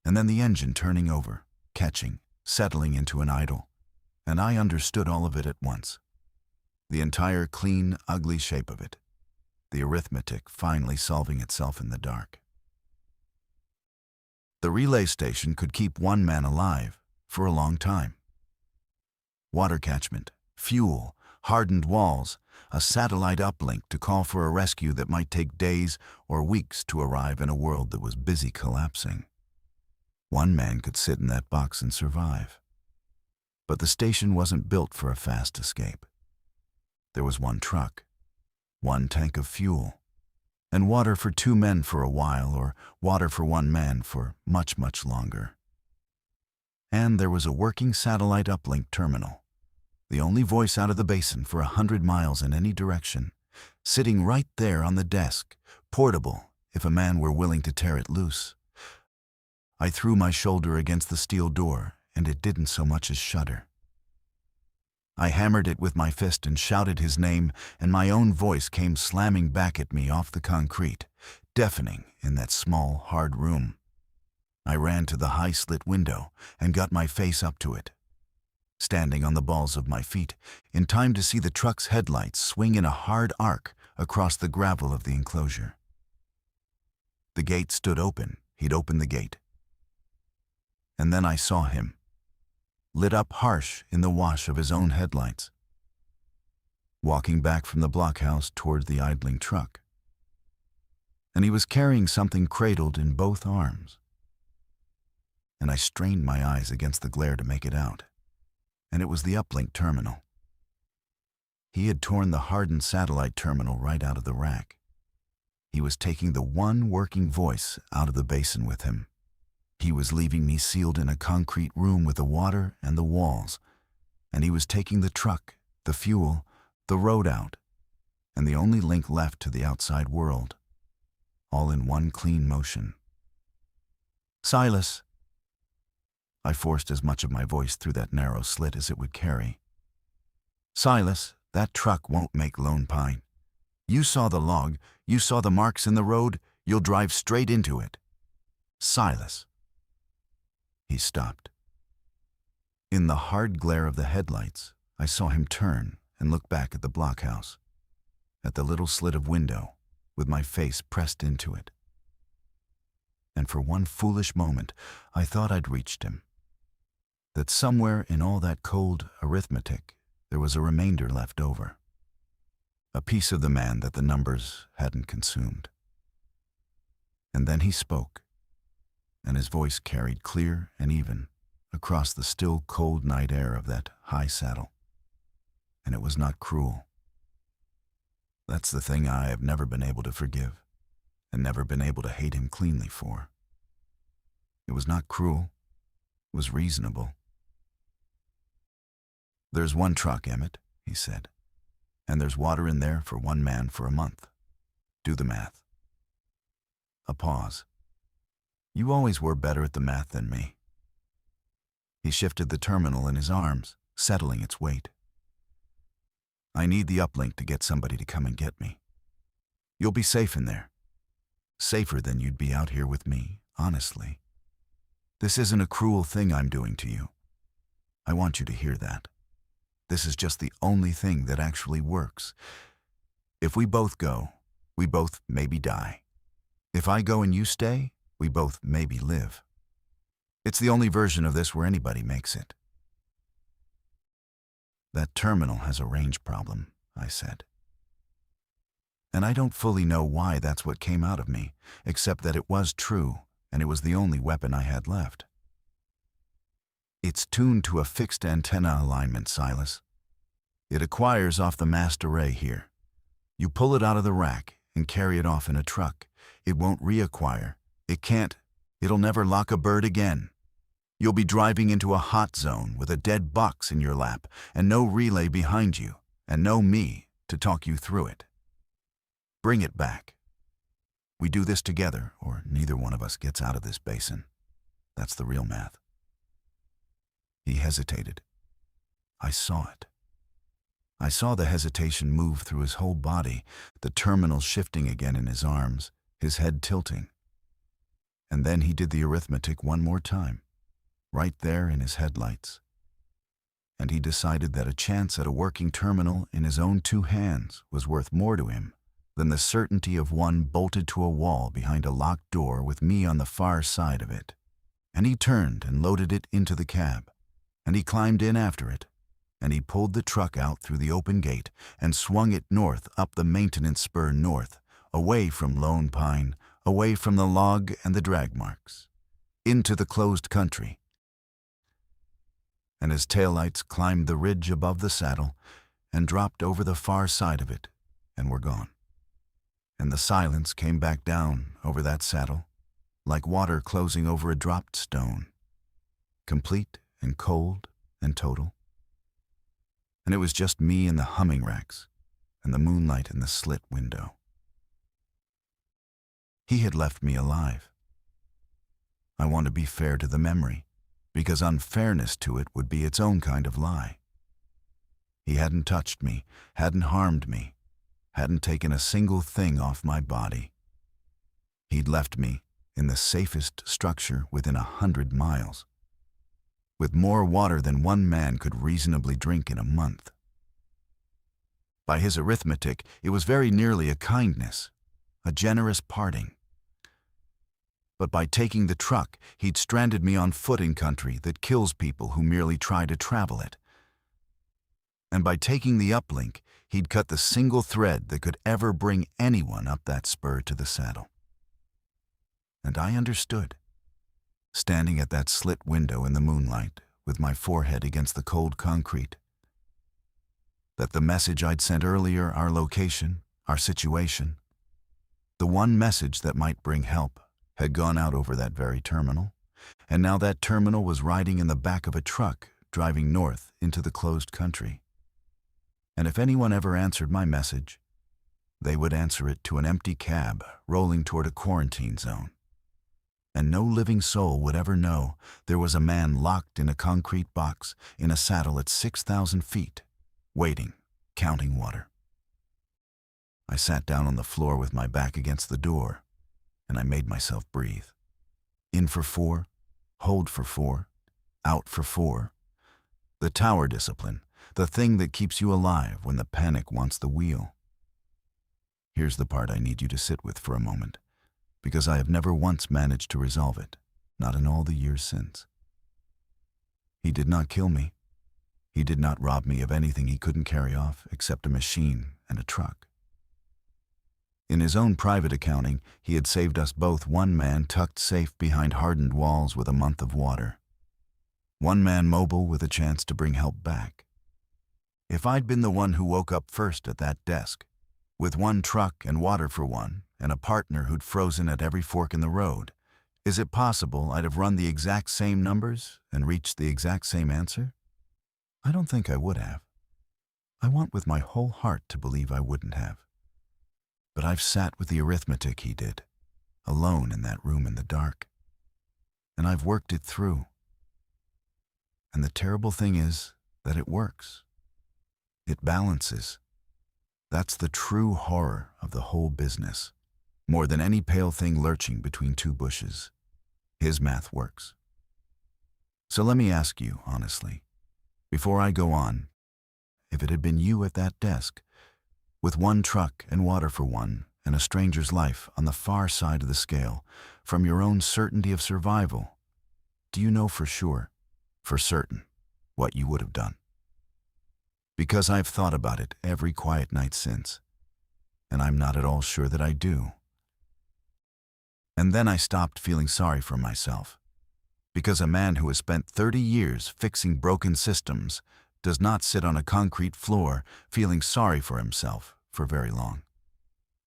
and then the engine turning over, catching, settling into an idle, and I understood all of it at once. The entire clean, ugly shape of it, the arithmetic finally solving itself in the dark. The relay station could keep one man alive for a long time. Water catchment, fuel, hardened walls, a satellite uplink to call for a rescue that might take days or weeks to arrive in a world that was busy collapsing. One man could sit in that box and survive. But the station wasn't built for a fast escape. There was one truck, one tank of fuel, and water for 2 men for a while, or water for 1 man for much, much longer. And there was a working satellite uplink terminal, the only voice out of the basin for 100 miles in any direction, sitting right there on the desk, portable if a man were willing to tear it loose. I threw my shoulder against the steel door, and it didn't so much as shudder. I hammered it with my fist and shouted his name, and my own voice came slamming back at me off the concrete, deafening in that small, hard room. I ran to the high-slit window and got my face up to it, standing on the balls of my feet, in time to see the truck's headlights swing in a hard arc across the gravel of the enclosure. The gate stood open. He'd opened the gate. And then I saw him, lit up harsh in the wash of his own headlights, walking back from the blockhouse toward the idling truck. And he was carrying something cradled in both arms. And I strained my eyes against the glare to make it out, and it was the Uplink terminal. He had torn the hardened satellite terminal right out of the rack. He was taking the one working voice out of the basin with him. He was leaving me sealed in a concrete room with the water and the walls, and he was taking the truck, the fuel, the road out, and the only link left to the outside world, all in one clean motion. Silas! I forced as much of my voice through that narrow slit as it would carry. Silas, that truck won't make Lone Pine. You saw the log, you saw the marks in the road, you'll drive straight into it. Silas. He stopped. In the hard glare of the headlights, I saw him turn and look back at the blockhouse, at the little slit of window, with my face pressed into it. And for one foolish moment, I thought I'd reached him. That somewhere in all that cold arithmetic, there was a remainder left over. A piece of the man that the numbers hadn't consumed. And then he spoke, and his voice carried clear and even across the still cold night air of that high saddle. And it was not cruel. That's the thing I have never been able to forgive, and never been able to hate him cleanly for. It was not cruel. It was reasonable. There's one truck, Emmett, he said, and there's water in there for one man for a month. Do the math. A pause. You always were better at the math than me. He shifted the terminal in his arms, settling its weight. I need the uplink to get somebody to come and get me. You'll be safe in there. Safer than you'd be out here with me, honestly. This isn't a cruel thing I'm doing to you. I want you to hear that. This is just the only thing that actually works. If we both go, we both maybe die. If I go and you stay, we both maybe live. It's the only version of this where anybody makes it. That terminal has a range problem, I said. And I don't fully know why that's what came out of me, except that it was true, and it was the only weapon I had left. It's tuned to a fixed antenna alignment, Silas. It acquires off the mast array here. You pull it out of the rack and carry it off in a truck. It won't reacquire. It can't. It'll never lock a bird again. You'll be driving into a hot zone with a dead box in your lap and no relay behind you and no me to talk you through it. Bring it back. We do this together or neither one of us gets out of this basin. That's the real math. He hesitated. I saw it. I saw the hesitation move through his whole body, the terminal shifting again in his arms, his head tilting. And then he did the arithmetic one more time, right there in his headlights. And he decided that a chance at a working terminal in his own two hands was worth more to him than the certainty of one bolted to a wall behind a locked door with me on the far side of it. And he turned and loaded it into the cab. And he climbed in after it, and he pulled the truck out through the open gate and swung it north up the maintenance spur north, away from Lone Pine, away from the log and the drag marks, into the closed country. And his taillights climbed the ridge above the saddle and dropped over the far side of it and were gone. And the silence came back down over that saddle, like water closing over a dropped stone. Complete and cold and total. And it was just me and the humming racks and the moonlight in the slit window. He had left me alive. I want to be fair to the memory, because unfairness to it would be its own kind of lie. He hadn't touched me, hadn't harmed me, hadn't taken a single thing off my body. He'd left me in the safest structure within 100 miles, with more water than one man could reasonably drink in a month. By his arithmetic, it was very nearly a kindness, a generous parting. But by taking the truck, he'd stranded me on foot in country that kills people who merely try to travel it. And by taking the uplink, he'd cut the single thread that could ever bring anyone up that spur to the saddle. And I understood, standing at that slit window in the moonlight, with my forehead against the cold concrete, that the message I'd sent earlier, our location, our situation, the one message that might bring help, had gone out over that very terminal, and now that terminal was riding in the back of a truck driving north into the closed country. And if anyone ever answered my message, they would answer it to an empty cab rolling toward a quarantine zone. And no living soul would ever know there was a man locked in a concrete box in a saddle at 6,000 feet, waiting, counting water. I sat down on the floor with my back against the door, and I made myself breathe. In for 4, hold for 4, out for 4. The tower discipline, the thing that keeps you alive when the panic wants the wheel. Here's the part I need you to sit with for a moment, because I have never once managed to resolve it, not in all the years since. He did not kill me. He did not rob me of anything he couldn't carry off except a machine and a truck. In his own private accounting, he had saved us both one man tucked safe behind hardened walls with a month of water. One man mobile with a chance to bring help back. If I'd been the one who woke up first at that desk, with one truck and water for one, and a partner who'd frozen at every fork in the road, is it possible I'd have run the exact same numbers and reached the exact same answer? I don't think I would have. I want with my whole heart to believe I wouldn't have. But I've sat with the arithmetic he did, alone in that room in the dark. And I've worked it through. And the terrible thing is that it works. It balances. That's the true horror of the whole business. More than any pale thing lurching between two bushes, his math works. So let me ask you, honestly, before I go on, if it had been you at that desk, with one truck and water for one, and a stranger's life on the far side of the scale, from your own certainty of survival, do you know for sure, for certain, what you would have done? Because I've thought about it every quiet night since, and I'm not at all sure that I do. And then I stopped feeling sorry for myself, because a man who has spent 30 years fixing broken systems does not sit on a concrete floor feeling sorry for himself for very long.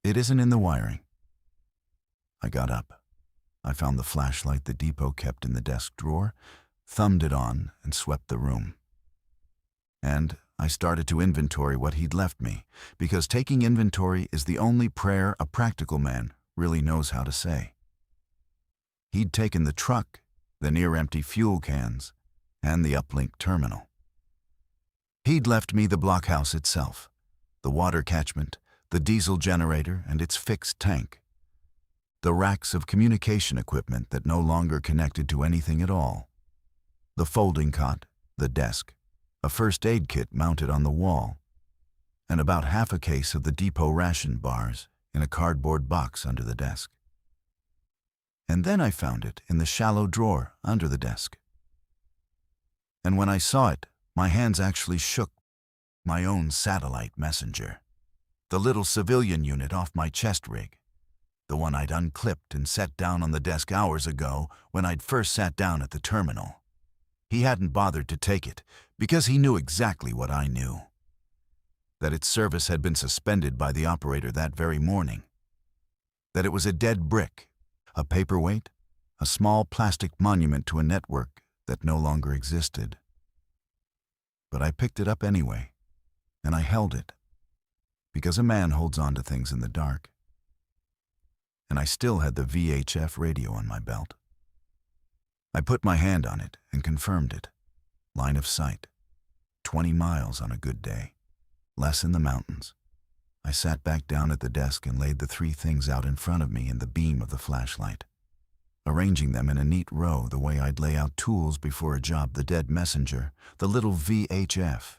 It isn't in the wiring. I got up. I found the flashlight the depot kept in the desk drawer, thumbed it on, and swept the room. And I started to inventory what he'd left me, because taking inventory is the only prayer a practical man really knows how to say. He'd taken the truck, the near-empty fuel cans, and the Uplink terminal. He'd left me the blockhouse itself, the water catchment, the diesel generator and its fixed tank, the racks of communication equipment that no longer connected to anything at all, the folding cot, the desk, a first aid kit mounted on the wall, and about half a case of the depot ration bars in a cardboard box under the desk. And then I found it in the shallow drawer under the desk. And when I saw it, my hands actually shook. My own satellite messenger, the little civilian unit off my chest rig, the one I'd unclipped and set down on the desk hours ago when I'd first sat down at the terminal. He hadn't bothered to take it because he knew exactly what I knew, that its service had been suspended by the operator that very morning, that it was a dead brick, a paperweight, a small plastic monument to a network that no longer existed. But I picked it up anyway, and I held it, because a man holds on to things in the dark. And I still had the VHF radio on my belt. I put my hand on it and confirmed it. Line of sight. 20 miles on a good day. Less in the mountains. I sat back down at the desk and laid the 3 things out in front of me in the beam of the flashlight, arranging them in a neat row the way I'd lay out tools before a job: the dead messenger, the little VHF,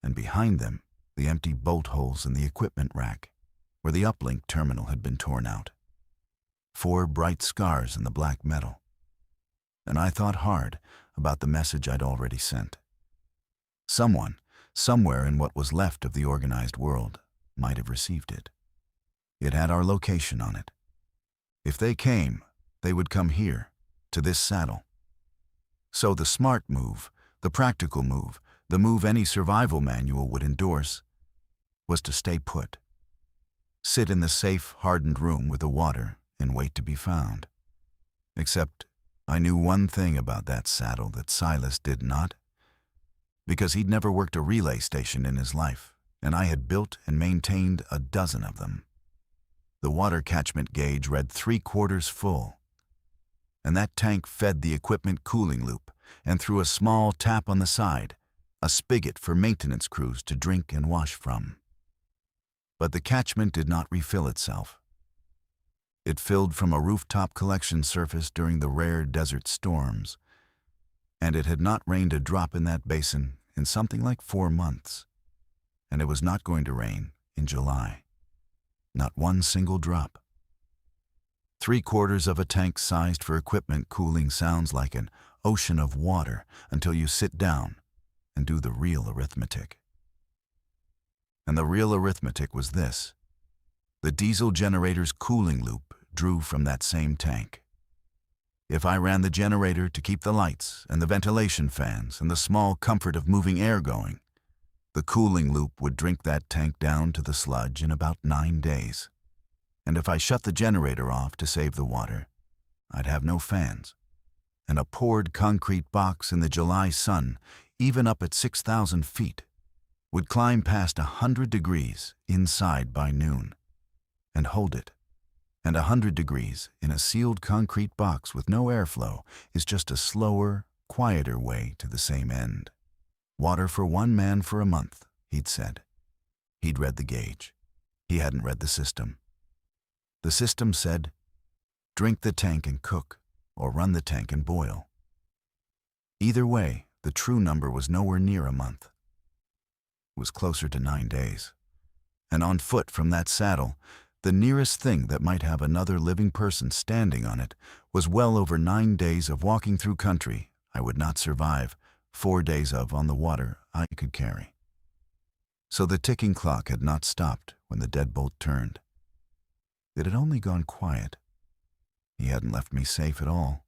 and behind them, the empty bolt holes in the equipment rack, where the Uplink terminal had been torn out. 4 bright scars in the black metal. And I thought hard about the message I'd already sent. Someone, somewhere in what was left of the organized world, might have received it. It had our location on it. If they came, they would come here, to this saddle. So the smart move, the practical move, the move any survival manual would endorse, was to stay put. Sit in the safe, hardened room with the water and wait to be found. Except I knew one thing about that saddle that Silas did not, because he'd never worked a relay station in his life, and I had built and maintained a dozen of them. The water catchment gauge read 3/4 full, and that tank fed the equipment cooling loop, and through a small tap on the side, a spigot for maintenance crews to drink and wash from. But the catchment did not refill itself. It filled from a rooftop collection surface during the rare desert storms, and it had not rained a drop in that basin in something like 4 months, and it was not going to rain in July. Not one single drop. 3/4 of a tank sized for equipment cooling sounds like an ocean of water until you sit down and do the real arithmetic. And the real arithmetic was this: the diesel generator's cooling loop drew from that same tank. If I ran the generator to keep the lights and the ventilation fans and the small comfort of moving air going, the cooling loop would drink that tank down to the sludge in about 9 days. And if I shut the generator off to save the water, I'd have no fans, and a poured concrete box in the July sun, even up at 6,000 feet, would climb past 100 degrees inside by noon, and hold it. And 100 degrees in a sealed concrete box with no airflow is just a slower, quieter way to the same end. Water for 1 man for a month, he'd said. He'd read the gauge. He hadn't read the system. The system said, drink the tank and cook, or run the tank and boil. Either way, the true number was nowhere near a month. It was closer to 9 days. And on foot from that saddle, the nearest thing that might have another living person standing on it was well over 9 days of walking through country I would not survive 4 days of on the water I could carry. So the ticking clock had not stopped when the deadbolt turned. It had only gone quiet. He hadn't left me safe at all.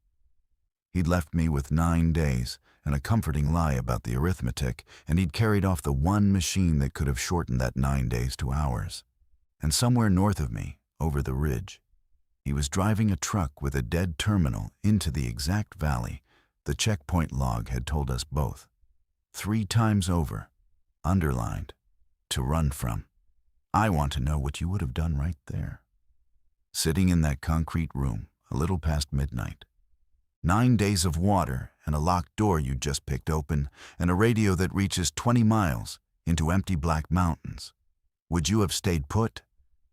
He'd left me with 9 days and a comforting lie about the arithmetic, and he'd carried off the one machine that could have shortened that 9 days to hours. And somewhere north of me, over the ridge, he was driving a truck with a dead terminal into the exact valley the checkpoint log had told us both, 3 times over, underlined, to run from. I want to know what you would have done right there. Sitting in that concrete room, a little past midnight. 9 days of water and a locked door you'd just picked open, and a radio that reaches 20 miles into empty black mountains. Would you have stayed put?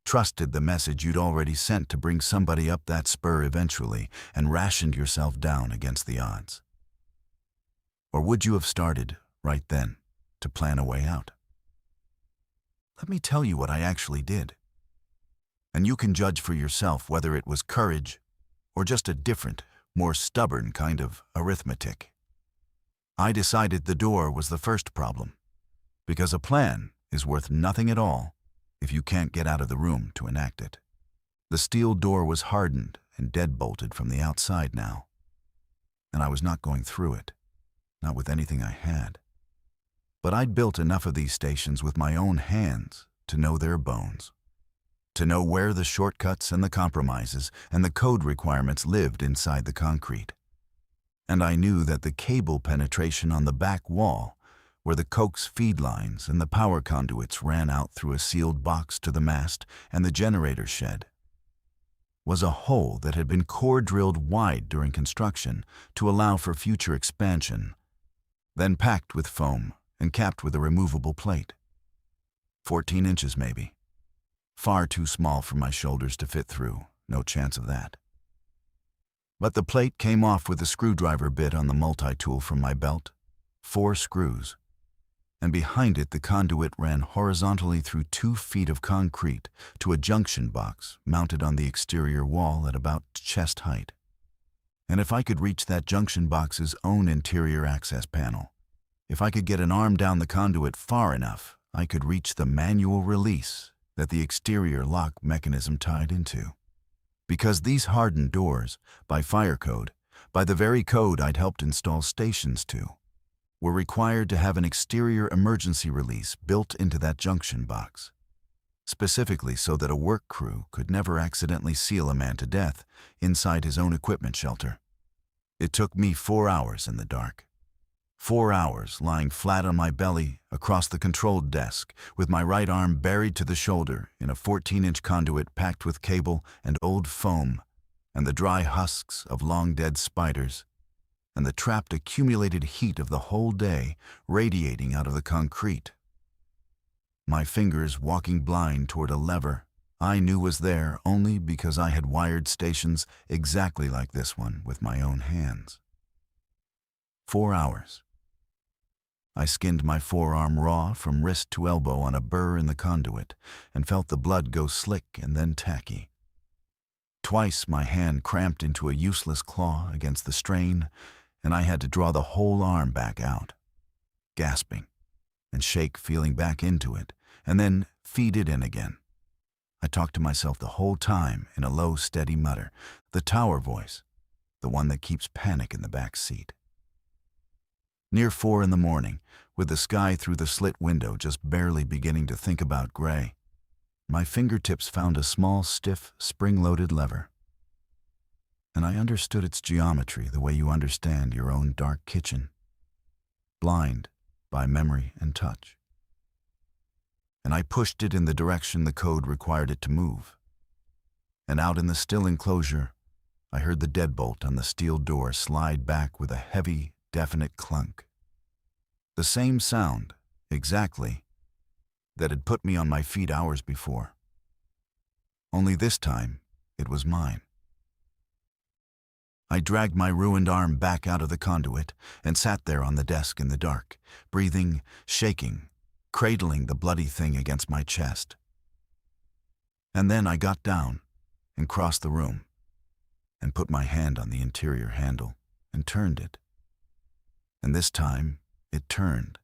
Trusted the message you'd already sent to bring somebody up that spur eventually, and rationed yourself down against the odds? Or would you have started, right then, to plan a way out? Let me tell you what I actually did. And you can judge for yourself whether it was courage or just a different, more stubborn kind of arithmetic. I decided the door was the first problem, because a plan is worth nothing at all if you can't get out of the room to enact it. The steel door was hardened and deadbolted from the outside now, and I was not going through it, not with anything I had. But I'd built enough of these stations with my own hands to know their bones, to know where the shortcuts and the compromises and the code requirements lived inside the concrete. And I knew that the cable penetration on the back wall, where the coax feed lines and the power conduits ran out through a sealed box to the mast and the generator shed, was a hole that had been core drilled wide during construction to allow for future expansion, then packed with foam and capped with a removable plate. 14 inches maybe. Far too small for my shoulders to fit through, no chance of that. But the plate came off with a screwdriver bit on the multi-tool from my belt, 4 screws, and behind it the conduit ran horizontally through 2 feet of concrete to a junction box mounted on the exterior wall at about chest height. And if I could reach that junction box's own interior access panel, if I could get an arm down the conduit far enough, I could reach the manual release that the exterior lock mechanism tied into. Because these hardened doors, by fire code, by the very code I'd helped install stations to, were required to have an exterior emergency release built into that junction box, specifically so that a work crew could never accidentally seal a man to death inside his own equipment shelter. It took me 4 hours in the dark. 4 hours lying flat on my belly across the control desk with my right arm buried to the shoulder in a 14-inch conduit packed with cable and old foam and the dry husks of long-dead spiders and the trapped accumulated heat of the whole day radiating out of the concrete. My fingers walking blind toward a lever I knew was there only because I had wired stations exactly like this one with my own hands. 4 hours. I skinned my forearm raw from wrist to elbow on a burr in the conduit and felt the blood go slick and then tacky. Twice my hand cramped into a useless claw against the strain, and I had to draw the whole arm back out, gasping, and shake feeling back into it, and then feed it in again. I talked to myself the whole time in a low, steady mutter, the tower voice, the one that keeps panic in the back seat. Near 4 in the morning, with the sky through the slit window just barely beginning to think about gray, my fingertips found a small, stiff, spring-loaded lever. And I understood its geometry the way you understand your own dark kitchen, blind by memory and touch. And I pushed it in the direction the code required it to move. And out in the still enclosure, I heard the deadbolt on the steel door slide back with a heavy, definite clunk. The same sound, exactly, that had put me on my feet hours before. Only this time, it was mine. I dragged my ruined arm back out of the conduit and sat there on the desk in the dark, breathing, shaking, cradling the bloody thing against my chest. And then I got down and crossed the room and put my hand on the interior handle and turned it. And this time, it turned,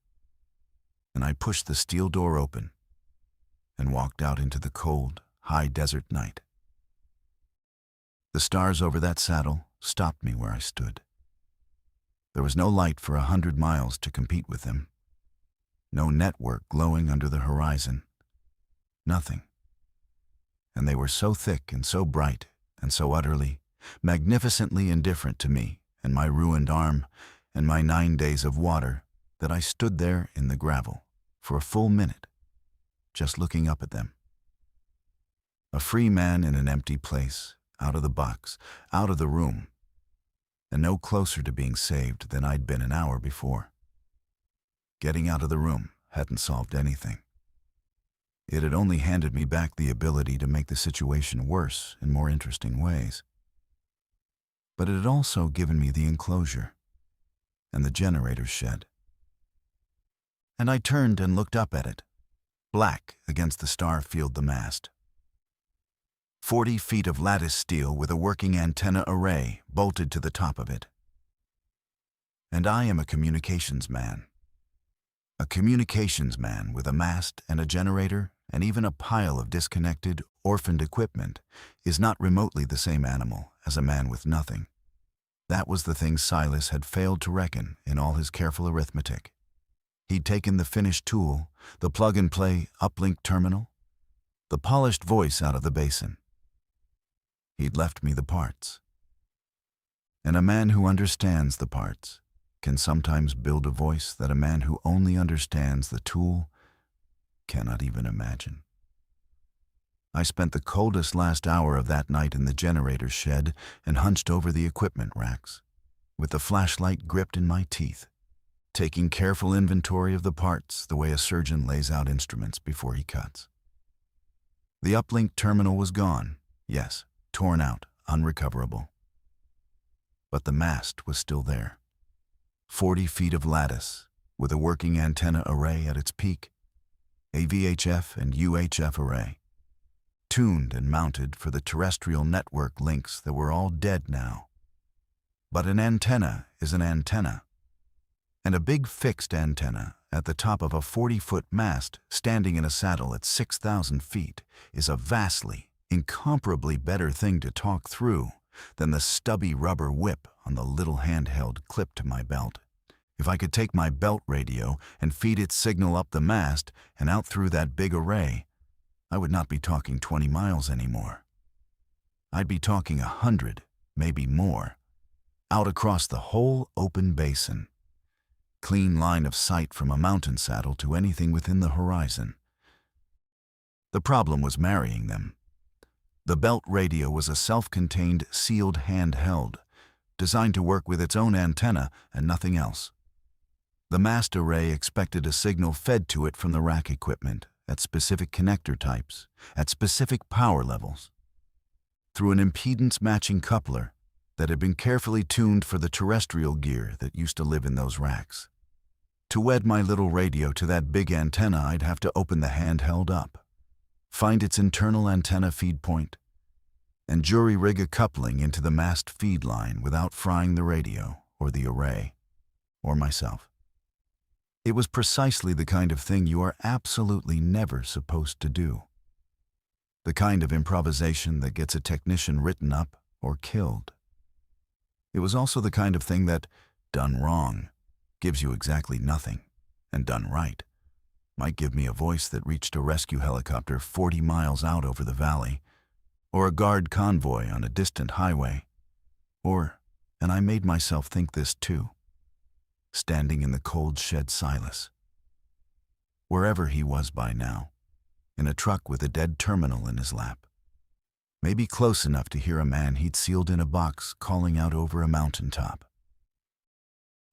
and I pushed the steel door open and walked out into the cold, high desert night. The stars over that saddle stopped me where I stood. There was no light for 100 miles to compete with them. No network glowing under the horizon. Nothing. And they were so thick and so bright and so utterly, magnificently indifferent to me and my ruined arm and my 9 days of water that I stood there in the gravel for a full minute, just looking up at them. A free man in an empty place, out of the box, out of the room, and no closer to being saved than I'd been an hour before. Getting out of the room hadn't solved anything. It had only handed me back the ability to make the situation worse in more interesting ways. But it had also given me the enclosure and the generator shed. And I turned and looked up at it, black against the star field the mast. 40 feet of lattice steel with a working antenna array bolted to the top of it. And I am a communications man. A communications man with a mast and a generator and even a pile of disconnected, orphaned equipment is not remotely the same animal as a man with nothing. That was the thing Silas had failed to reckon in all his careful arithmetic. He'd taken the finished tool, the plug-and-play Uplink terminal, the polished voice out of the basin. He'd left me the parts. And a man who understands the parts can sometimes build a voice that a man who only understands the tool cannot even imagine. I spent the coldest last hour of that night in the generator shed and hunched over the equipment racks, with the flashlight gripped in my teeth, taking careful inventory of the parts the way a surgeon lays out instruments before he cuts. The Uplink terminal was gone, yes, torn out, unrecoverable. But the mast was still there. 40 feet of lattice, with a working antenna array at its peak, a VHF and UHF array, tuned and mounted for the terrestrial network links that were all dead now. But an antenna is an antenna, and a big fixed antenna at the top of a 40-foot mast standing in a saddle at 6,000 feet is a vastly, incomparably better thing to talk through than the stubby rubber whip on the little handheld clipped to my belt. If I could take my belt radio and feed its signal up the mast and out through that big array, I would not be talking 20 miles anymore. I'd be talking 100, maybe more, out across the whole open basin. Clean line of sight from a mountain saddle to anything within the horizon. The problem was marrying them. The belt radio was a self-contained, sealed handheld, designed to work with its own antenna and nothing else. The mast array expected a signal fed to it from the rack equipment at specific connector types, at specific power levels, through an impedance-matching coupler that had been carefully tuned for the terrestrial gear that used to live in those racks. To wed my little radio to that big antenna, I'd have to open the handheld up, find its internal antenna feed point, and jury-rig a coupling into the mast feed line without frying the radio or the array or myself. It was precisely the kind of thing you are absolutely never supposed to do. The kind of improvisation that gets a technician written up or killed. It was also the kind of thing that, done wrong, gives you exactly nothing, and done right might give me a voice that reached a rescue helicopter 40 miles out over the valley, or a guard convoy on a distant highway, or, and I made myself think this too, standing in the cold shed Silas. Wherever he was by now, in a truck with a dead terminal in his lap. Maybe close enough to hear a man he'd sealed in a box calling out over a mountaintop.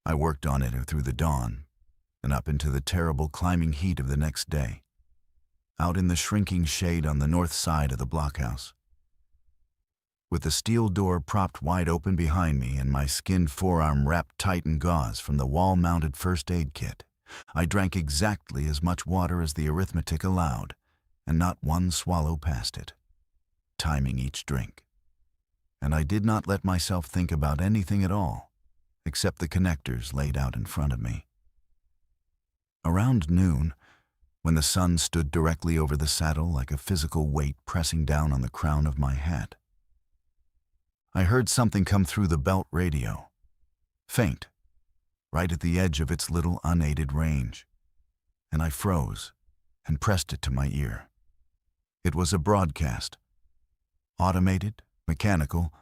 I worked on it through the dawn and up into the terrible climbing heat of the next day, out in the shrinking shade on the north side of the blockhouse. With the steel door propped wide open behind me and my skinned forearm wrapped tight in gauze from the wall-mounted first aid kit, I drank exactly as much water as the arithmetic allowed, and not one swallow past it, timing each drink. And I did not let myself think about anything at all, except the connectors laid out in front of me. Around noon, when the sun stood directly over the saddle like a physical weight pressing down on the crown of my hat, I heard something come through the belt radio, faint, right at the edge of its little unaided range, and I froze and pressed it to my ear. It was a broadcast, automated, mechanical,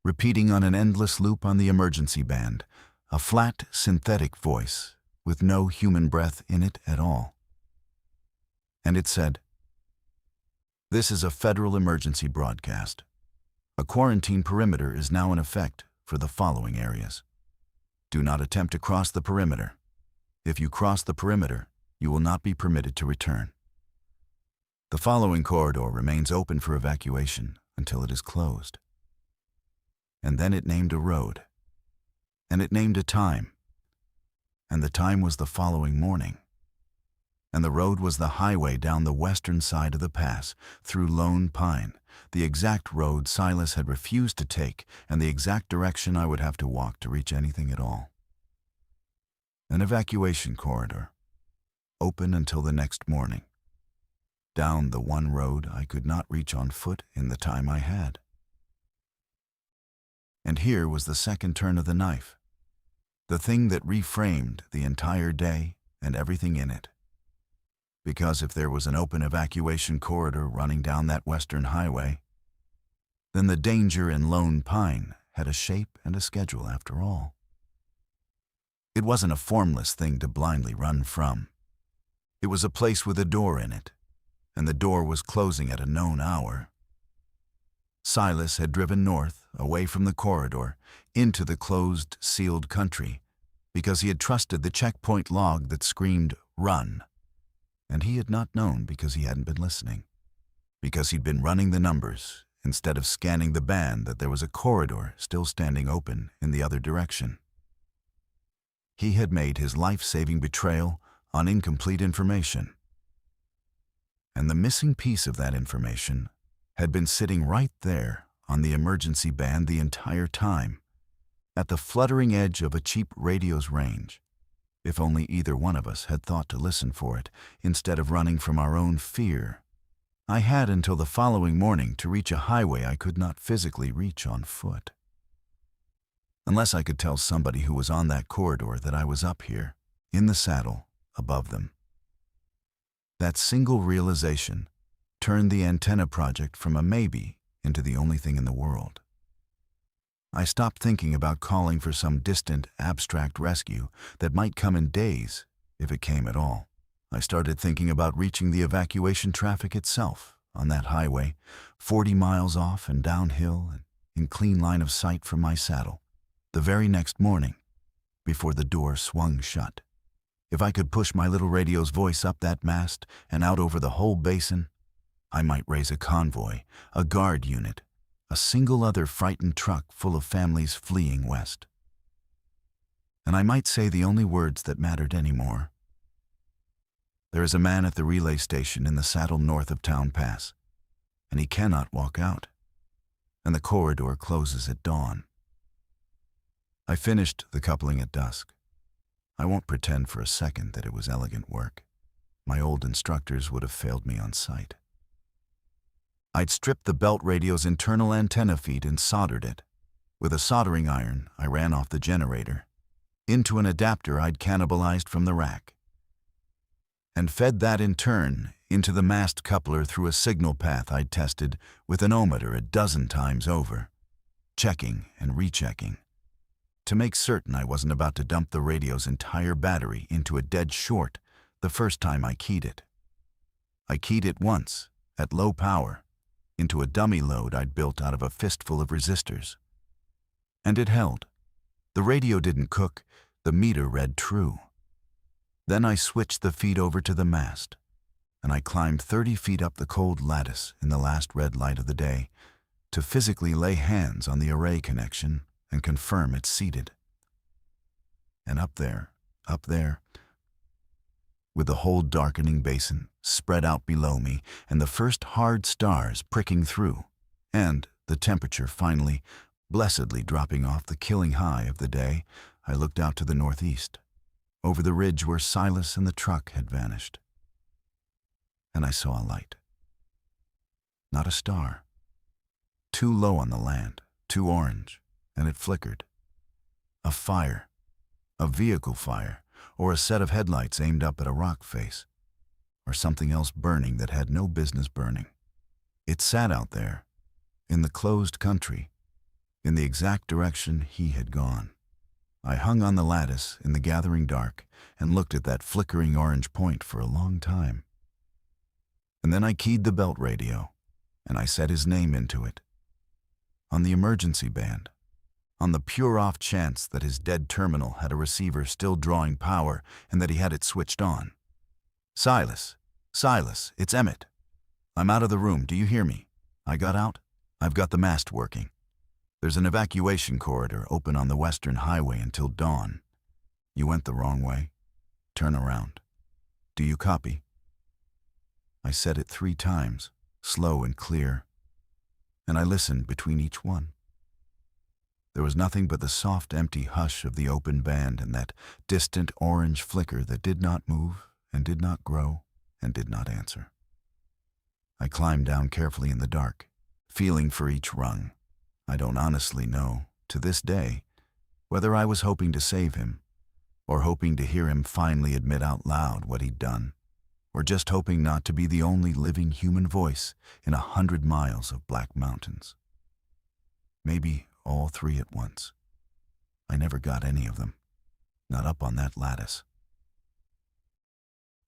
repeating on an endless loop on the emergency band, a flat, synthetic voice with no human breath in it at all. And it said, "This is a federal emergency broadcast. A quarantine perimeter is now in effect for the following areas. Do not attempt to cross the perimeter. If you cross the perimeter, you will not be permitted to return. The following corridor remains open for evacuation until it is closed." And then it named a road, and it named a time, and the time was the following morning. And the road was the highway down the western side of the pass, through Lone Pine, the exact road Silas had refused to take, and the exact direction I would have to walk to reach anything at all. An evacuation corridor, open until the next morning, down the one road I could not reach on foot in the time I had. And here was the second turn of the knife, the thing that reframed the entire day and everything in it. Because if there was an open evacuation corridor running down that western highway, then the danger in Lone Pine had a shape and a schedule after all. It wasn't a formless thing to blindly run from. It was a place with a door in it, and the door was closing at a known hour. Silas had driven north, away from the corridor, into the closed, sealed country, because he had trusted the checkpoint log that screamed, "Run." And he had not known because he hadn't been listening, because he'd been running the numbers instead of scanning the band that there was a corridor still standing open in the other direction. He had made his life-saving betrayal on incomplete information. And the missing piece of that information had been sitting right there on the emergency band the entire time, at the fluttering edge of a cheap radio's range. If only either one of us had thought to listen for it, instead of running from our own fear. I had until the following morning to reach a highway I could not physically reach on foot. Unless I could tell somebody who was on that corridor that I was up here, in the saddle, above them. That single realization turned the antenna project from a maybe into the only thing in the world. I stopped thinking about calling for some distant, abstract rescue that might come in days, if it came at all. I started thinking about reaching the evacuation traffic itself on that highway, 40 miles off and downhill and in clean line of sight from my saddle, the very next morning, before the door swung shut. If I could push my little radio's voice up that mast and out over the whole basin, I might raise a convoy, a guard unit, a single other frightened truck full of families fleeing west. And I might say the only words that mattered anymore. There is a man at the relay station in the saddle north of Town Pass, and he cannot walk out, and the corridor closes at dawn. I finished the coupling at dusk. I won't pretend for a second that it was elegant work. My old instructors would have failed me on sight. I'd stripped the belt radio's internal antenna feed and soldered it. With a soldering iron, I ran off the generator into an adapter I'd cannibalized from the rack, and fed that in turn into the mast coupler through a signal path I'd tested with an ohmmeter a dozen times over, checking and rechecking, to make certain I wasn't about to dump the radio's entire battery into a dead short the first time I keyed it. I keyed it once, at low power, into a dummy load I'd built out of a fistful of resistors. And it held. The radio didn't cook, the meter read true. Then I switched the feed over to the mast, and I climbed 30 feet up the cold lattice in the last red light of the day to physically lay hands on the array connection and confirm it's seated. And up there, with the whole darkening basin spread out below me and the first hard stars pricking through, and the temperature finally, blessedly dropping off the killing high of the day, I looked out to the northeast, over the ridge where Silas and the truck had vanished. And I saw a light. Not a star. Too low on the land, too orange, and it flickered. A fire, a vehicle fire, or a set of headlights aimed up at a rock face, or something else burning that had no business burning. It sat out there, in the closed country, in the exact direction he had gone. I hung on the lattice in the gathering dark and looked at that flickering orange point for a long time. And then I keyed the belt radio, and I set his name into it. On the emergency band, on the pure off chance that his dead terminal had a receiver still drawing power and that he had it switched on. Silas, it's Emmett. I'm out of the room, do you hear me? I got out. I've got the mast working. There's an evacuation corridor open on the western highway until dawn. You went the wrong way. Turn around. Do you copy? I said it 3 times, slow and clear, and I listened between each one. There was nothing but the soft, empty hush of the open band and that distant orange flicker that did not move and did not grow and did not answer. I climbed down carefully in the dark, feeling for each rung. I don't honestly know, to this day, whether I was hoping to save him, or hoping to hear him finally admit out loud what he'd done, or just hoping not to be the only living human voice in 100 miles of black mountains. Maybe all three at once. I never got any of them, not up on that lattice.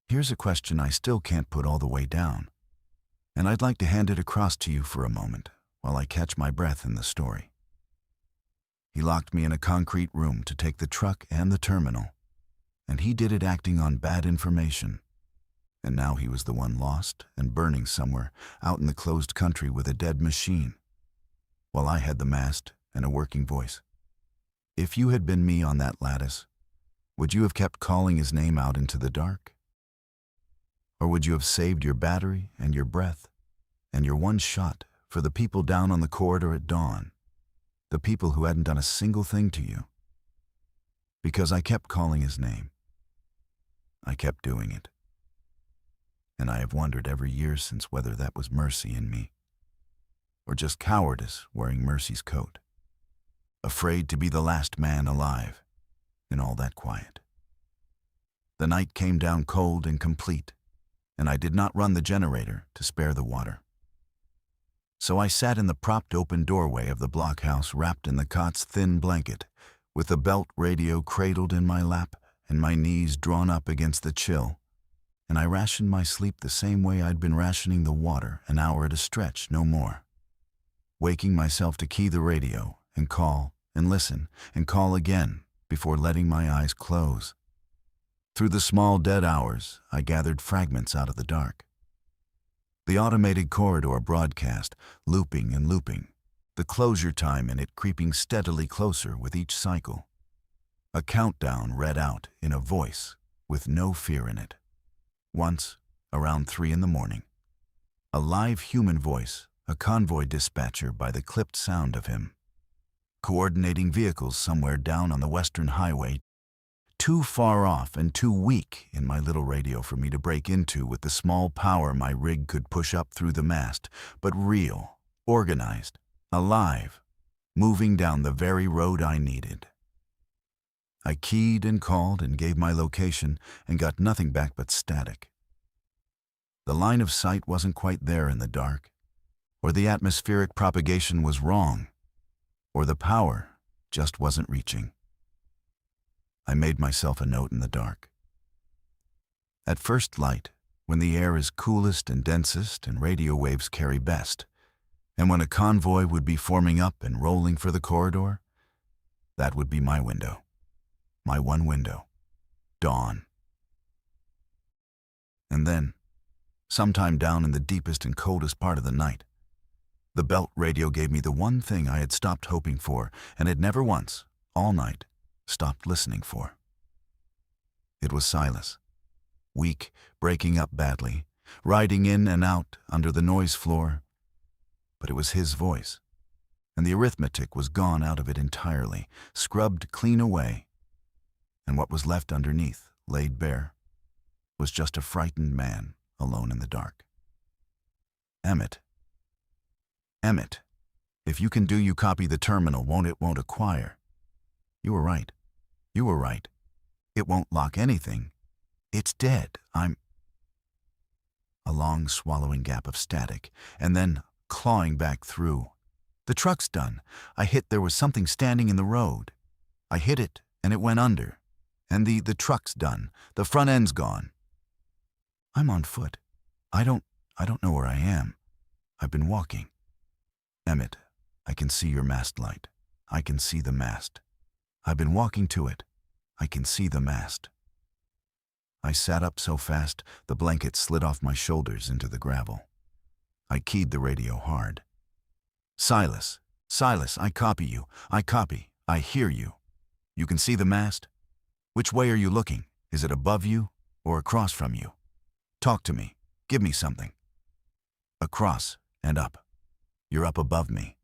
Here's a question I still can't put all the way down, and I'd like to hand it across to you for a moment while I catch my breath in the story. He locked me in a concrete room to take the truck and the terminal, and he did it acting on bad information. And now he was the one lost and burning somewhere out in the closed country with a dead machine, while I had the mast and a working voice. If you had been me on that lattice, would you have kept calling his name out into the dark? Or would you have saved your battery and your breath and your one shot for the people down on the corridor at dawn, the people who hadn't done a single thing to you? Because I kept calling his name. I kept doing it. And I have wondered every year since whether that was mercy in me, or just cowardice wearing mercy's coat, afraid to be the last man alive in all that quiet. The night came down cold and complete, and I did not run the generator to spare the water. So I sat in the propped open doorway of the blockhouse wrapped in the cot's thin blanket, with the belt radio cradled in my lap and my knees drawn up against the chill, and I rationed my sleep the same way I'd been rationing the water, an hour at a stretch, no more. Waking myself to key the radio and call and listen and call again before letting my eyes close. Through the small dead hours, I gathered fragments out of the dark. The automated corridor broadcast, looping and looping, the closure time in it creeping steadily closer with each cycle. A countdown read out in a voice with no fear in it. Once, around 3 a.m, a live human voice, a convoy dispatcher by the clipped sound of him, coordinating vehicles somewhere down on the western highway, too far off and too weak in my little radio for me to break into with the small power my rig could push up through the mast, but real, organized, alive, moving down the very road I needed. I keyed and called and gave my location and got nothing back but static. The line of sight wasn't quite there in the dark, or the atmospheric propagation was wrong, or the power just wasn't reaching. I made myself a note in the dark. At first light, when the air is coolest and densest and radio waves carry best, and when a convoy would be forming up and rolling for the corridor, that would be my window. My one window. Dawn. And then, sometime down in the deepest and coldest part of the night, the belt radio gave me the one thing I had stopped hoping for and had never once, all night, stopped listening for. It was Silas, weak, breaking up badly, riding in and out under the noise floor, but it was his voice, and the arithmetic was gone out of it entirely, scrubbed clean away, and what was left underneath, laid bare, was just a frightened man alone in the dark. Emmett. Emmett, if you can do, you copy the terminal, won't acquire. You were right. You were right. It won't lock anything. It's dead. A long swallowing gap of static, and then clawing back through. The truck's done. I hit there was something standing in the road. I hit it, and it went under. And the truck's done. The front end's gone. I'm on foot. I don't know where I am. I've been walking. Emmett, I can see your mast light. I can see the mast. I've been walking to it. I can see the mast. I sat up so fast, the blanket slid off my shoulders into the gravel. I keyed the radio hard. Silas, Silas, I copy you. I copy. I hear you. You can see the mast? Which way are you looking? Is it above you or across from you? Talk to me. Give me something. Across and up. You're up above me.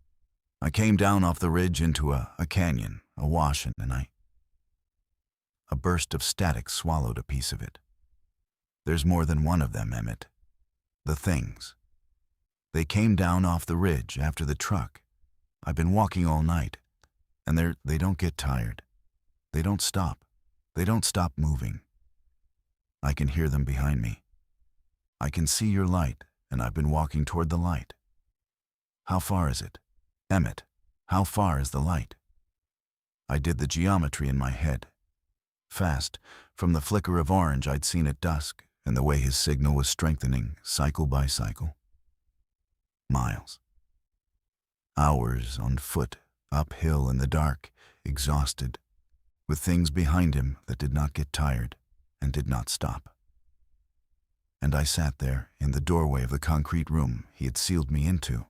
I came down off the ridge into a canyon, a wash, and a burst of static swallowed a piece of it. There's more than one of them, Emmett. The things. They came down off the ridge after the truck. I've been walking all night, and they don't get tired. They don't stop. They don't stop moving. I can hear them behind me. I can see your light, and I've been walking toward the light. How far is it? Emmett, How far is the light? I did the geometry in my head. Fast, from the flicker of orange I'd seen at dusk, and the way his signal was strengthening, cycle by cycle. Miles. Hours on foot, uphill in the dark, exhausted, with things behind him that did not get tired and did not stop. And I sat there in the doorway of the concrete room he had sealed me into,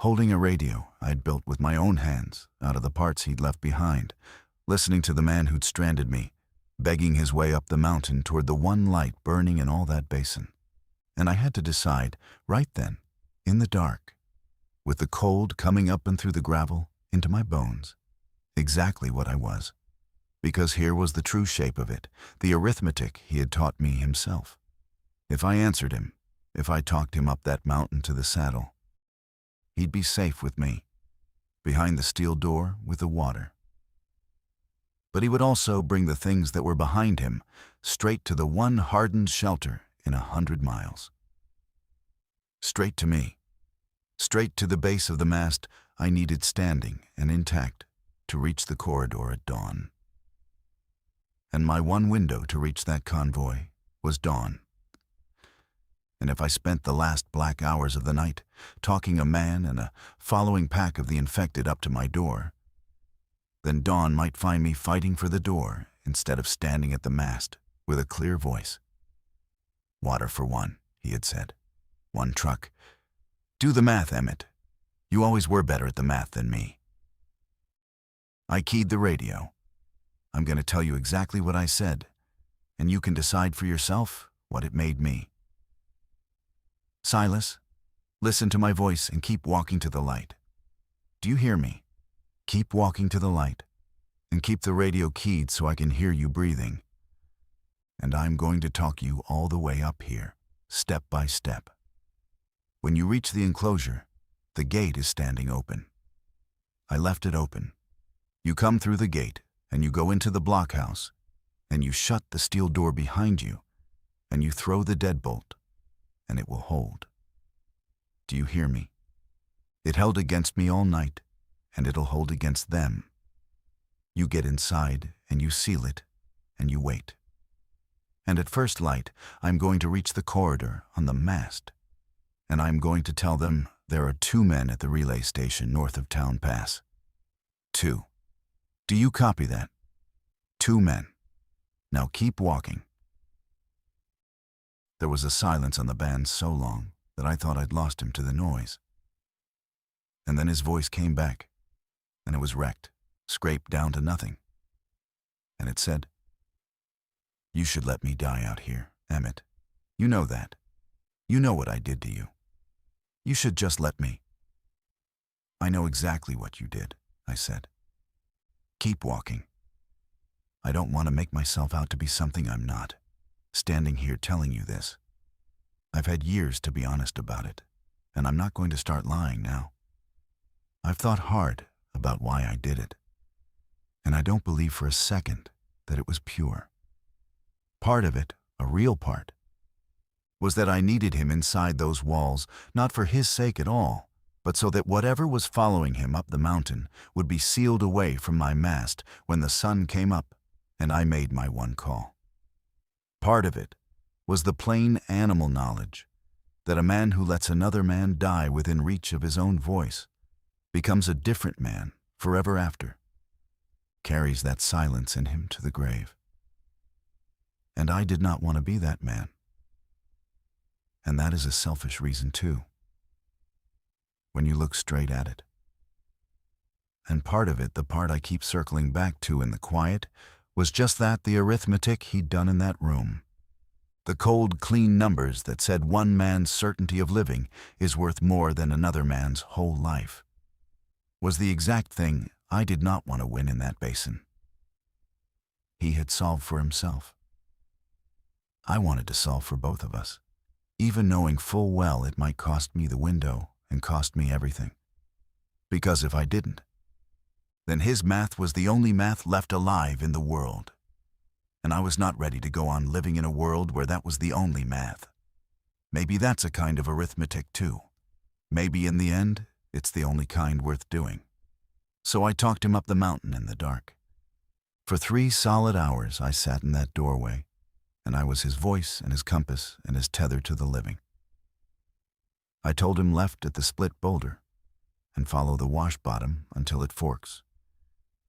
holding a radio I'd built with my own hands out of the parts he'd left behind, listening to the man who'd stranded me, begging his way up the mountain toward the one light burning in all that basin. And I had to decide, right then, in the dark, with the cold coming up and through the gravel into my bones, exactly what I was. Because here was the true shape of it, the arithmetic he had taught me himself. If I answered him, if I talked him up that mountain to the saddle, he'd be safe with me, behind the steel door with the water. But he would also bring the things that were behind him straight to the one hardened shelter in 100 miles. Straight to me, straight to the base of the mast I needed standing and intact to reach the corridor at dawn. And my one window to reach that convoy was dawn. And if I spent the last black hours of the night talking a man and a following pack of the infected up to my door, then dawn might find me fighting for the door instead of standing at the mast with a clear voice. Water for one, he had said. One truck. Do the math, Emmett. You always were better at the math than me. I keyed the radio. I'm going to tell you exactly what I said, and you can decide for yourself what it made me. Silas, listen to my voice and keep walking to the light. Do you hear me? Keep walking to the light, and keep the radio keyed so I can hear you breathing. And I'm going to talk you all the way up here, step by step. When you reach the enclosure, the gate is standing open. I left it open. You come through the gate, and you go into the blockhouse, and you shut the steel door behind you, and you throw the deadbolt, and it will hold. Do you hear me? It held against me all night, and it'll hold against them. You get inside, and you seal it, and you wait. And at first light, I'm going to reach the corridor on the mast, and I'm going to tell them there are 2 men at the relay station north of Town Pass. 2. Do you copy that? 2 men. Now keep walking. There was a silence on the band so long that I thought I'd lost him to the noise. And then his voice came back, and it was wrecked, scraped down to nothing. And it said, You should let me die out here, Emmett. You know that. You know what I did to you. You should just let me. I know exactly what you did, I said. Keep walking. I don't want to make myself out to be something I'm not, standing here telling you this. I've had years to be honest about it, and I'm not going to start lying now. I've thought hard about why I did it, and I don't believe for a second that it was pure. Part of it, a real part, was that I needed him inside those walls, not for his sake at all, but so that whatever was following him up the mountain would be sealed away from my mast when the sun came up and I made my one call. Part of it was the plain animal knowledge that a man who lets another man die within reach of his own voice becomes a different man forever after, carries that silence in him to the grave. And I did not want to be that man. And that is a selfish reason too, when you look straight at it. And part of it, the part I keep circling back to in the quiet, was just that, the arithmetic he'd done in that room. The cold, clean numbers that said one man's certainty of living is worth more than another man's whole life, was the exact thing I did not want to win in that basin. He had solved for himself. I wanted to solve for both of us, even knowing full well it might cost me the window and cost me everything. Because if I didn't, then his math was the only math left alive in the world. And I was not ready to go on living in a world where that was the only math. Maybe that's a kind of arithmetic too. Maybe in the end, It's the only kind worth doing. So I talked him up the mountain in the dark. For 3 solid hours I sat in that doorway, and I was his voice and his compass and his tether to the living. I told him left at the split boulder, and follow the wash bottom until it forks,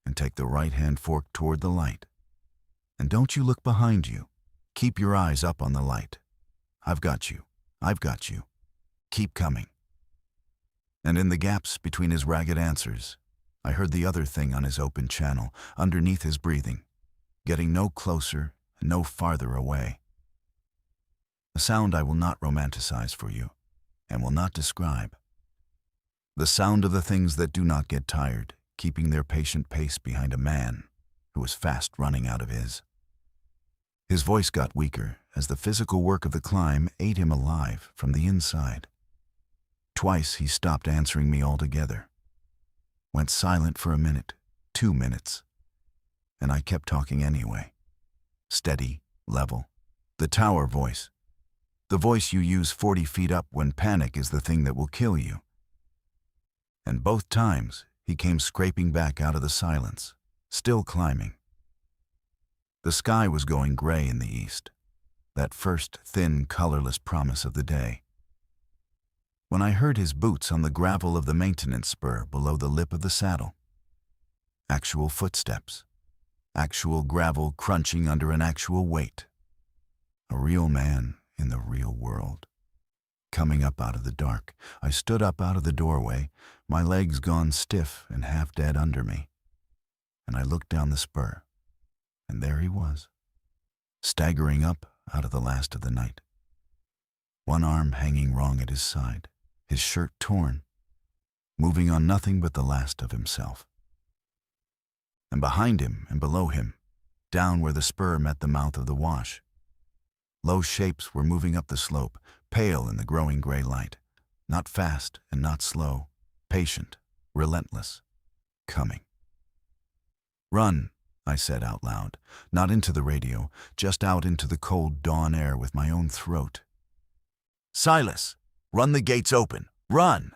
and take the right-hand fork toward the light. And don't you look behind you. Keep your eyes up on the light. I've got you. I've got you. Keep coming. And in the gaps between his ragged answers, I heard the other thing on his open channel, underneath his breathing, getting no closer and no farther away. A sound I will not romanticize for you, and will not describe. The sound of the things that do not get tired, keeping their patient pace behind a man who was fast running out of his. His voice got weaker as the physical work of the climb ate him alive from the inside. Twice he stopped answering me altogether. Went silent for a minute, 2 minutes, and I kept talking anyway. Steady, level. The tower voice. The voice you use 40 feet up when panic is the thing that will kill you. And both times he came scraping back out of the silence, still climbing. The sky was going gray in the east, that first thin, colorless promise of the day. When I heard his boots on the gravel of the maintenance spur below the lip of the saddle. Actual footsteps. Actual gravel crunching under an actual weight. A real man in the real world. Coming up out of the dark, I stood up out of the doorway, my legs gone stiff and half dead under me. And I looked down the spur, and there he was, staggering up out of the last of the night. One arm hanging wrong at his side, his shirt torn, moving on nothing but the last of himself. And behind him and below him, down where the spur met the mouth of the wash, low shapes were moving up the slope, pale in the growing gray light, not fast and not slow, patient, relentless, coming. "Run," I said out loud, not into the radio, just out into the cold dawn air with my own throat. "Silas, run the gates open, run!"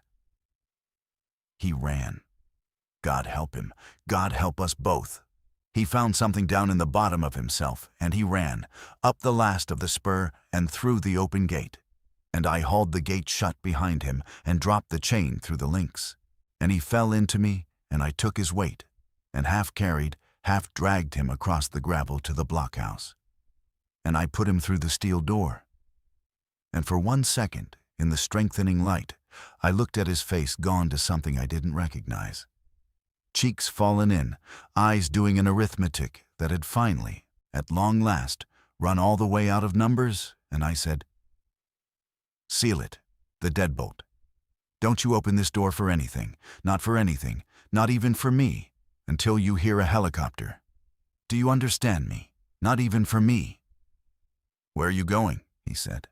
He ran. God help him, God help us both. He found something down in the bottom of himself, and he ran, up the last of the spur and through the open gate. And I hauled the gate shut behind him and dropped the chain through the links. And he fell into me, and I took his weight, and half carried, half dragged him across the gravel to the blockhouse. And I put him through the steel door. And for 1 second, in the strengthening light, I looked at his face gone to something I didn't recognize. Cheeks fallen in, eyes doing an arithmetic that had finally, at long last, run all the way out of numbers, and I said, "Seal it, the deadbolt. Don't you open this door for anything, not for anything, not even for me, until you hear a helicopter. Do you understand me? Not even for me." "Where are you going?" he said.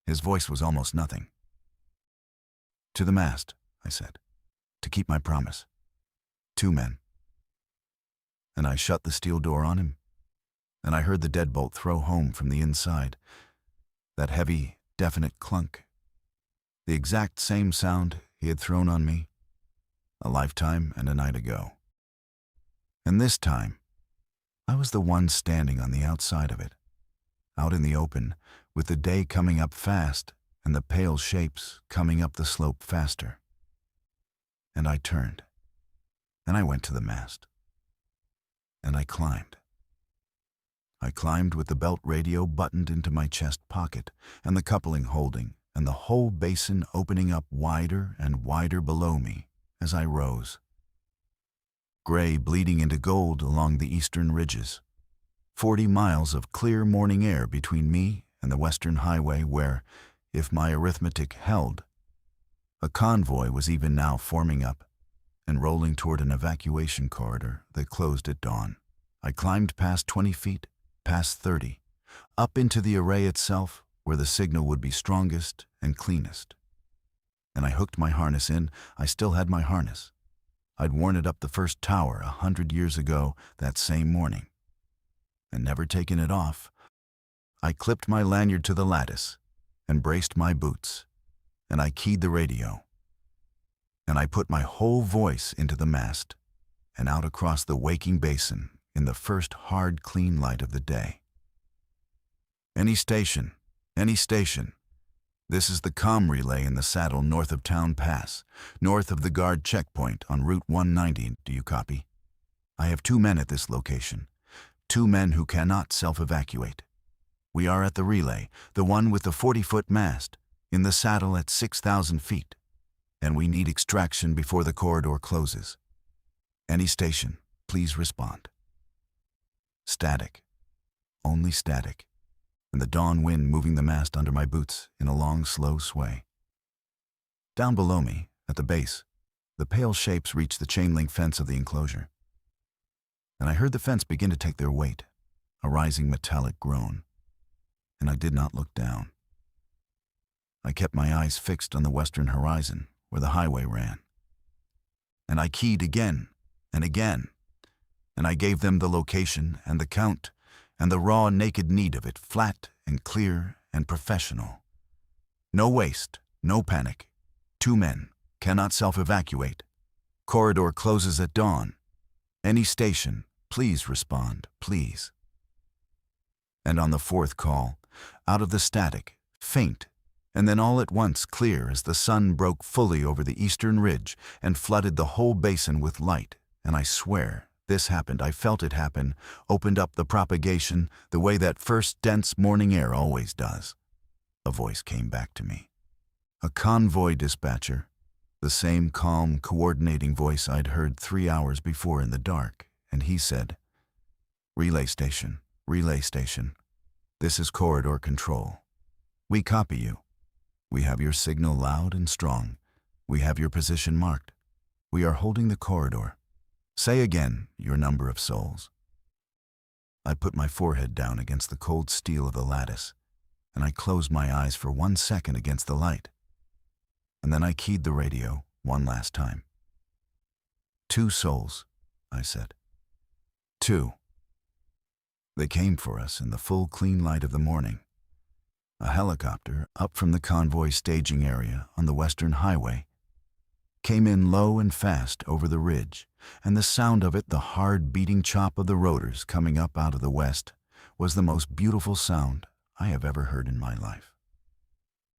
His voice was almost nothing. "To the mast," I said, "to keep my promise. 2 men." And I shut the steel door on him, and I heard the deadbolt throw home from the inside, that heavy, definite clunk, the exact same sound he had thrown on me a lifetime and a night ago. And this time, I was the one standing on the outside of it, out in the open, with the day coming up fast and the pale shapes coming up the slope faster. And I turned, and I went to the mast, and I climbed. I climbed with the belt radio buttoned into my chest pocket, and the coupling holding, and the whole basin opening up wider and wider below me as I rose. Gray bleeding into gold along the eastern ridges. 40 miles of clear morning air between me and the western highway where, if my arithmetic held, a convoy was even now forming up and rolling toward an evacuation corridor that closed at dawn. I climbed past 20 feet, past 30, up into the array itself where the signal would be strongest and cleanest. And I hooked my harness in. I still had my harness. I'd worn it up the first tower 100 years ago that same morning. And never taken it off, I clipped my lanyard to the lattice and braced my boots, and I keyed the radio. and I put my whole voice into the mast and out across the waking basin in the first hard, clean light of the day. Any station, any station. This is the comm relay in the saddle north of Town Pass, north of the guard checkpoint on Route 190. Do you copy? I have 2 men at this location, 2 men who cannot self-evacuate. We are at the relay, the one with the 40-foot mast, in the saddle at 6,000 feet, and we need extraction before the corridor closes. Any station, please respond. Static. Only static. And the dawn wind moving the mast under my boots in a long, slow sway. Down below me, at the base, the pale shapes reached the chain-link fence of the enclosure. And I heard the fence begin to take their weight, a rising metallic groan. And I did not look down. I kept my eyes fixed on the western horizon, where the highway ran. And I keyed again and again, and I gave them the location and the count and the raw, naked need of it, flat and clear and professional. No waste, no panic. 2 men, cannot self-evacuate. Corridor closes at dawn. Any station, please respond, please. And on the 4th call, out of the static, faint, and then all at once clear as the sun broke fully over the eastern ridge and flooded the whole basin with light, and I swear, this happened, I felt it happen, opened up the propagation the way that first dense morning air always does. A voice came back to me. A convoy dispatcher, the same calm, coordinating voice I'd heard 3 hours before in the dark, and he said, relay station, this is corridor control. We copy you. We have your signal loud and strong. We have your position marked. We are holding the corridor. Say again your number of souls. I put my forehead down against the cold steel of the lattice, and I closed my eyes for 1 second against the light. And then I keyed the radio 1 last time. 2 souls, I said. 2. They came for us in the full clean light of the morning. A helicopter up from the convoy staging area on the western highway came in low and fast over the ridge, and the sound of it, the hard beating chop of the rotors coming up out of the west, was the most beautiful sound I have ever heard in my life.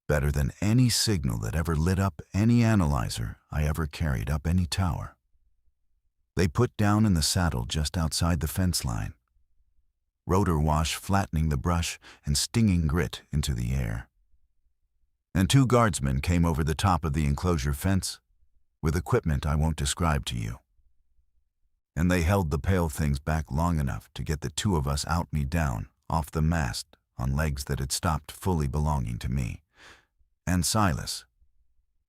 Better than any signal that ever lit up any analyzer I ever carried up any tower. They put down in the saddle just outside the fence line, rotor wash flattening the brush and stinging grit into the air. And 2 guardsmen came over the top of the enclosure fence with equipment I won't describe to you. And they held the pale things back long enough to get the 2 of us out me down, off the mast, on legs that had stopped fully belonging to me. And Silas,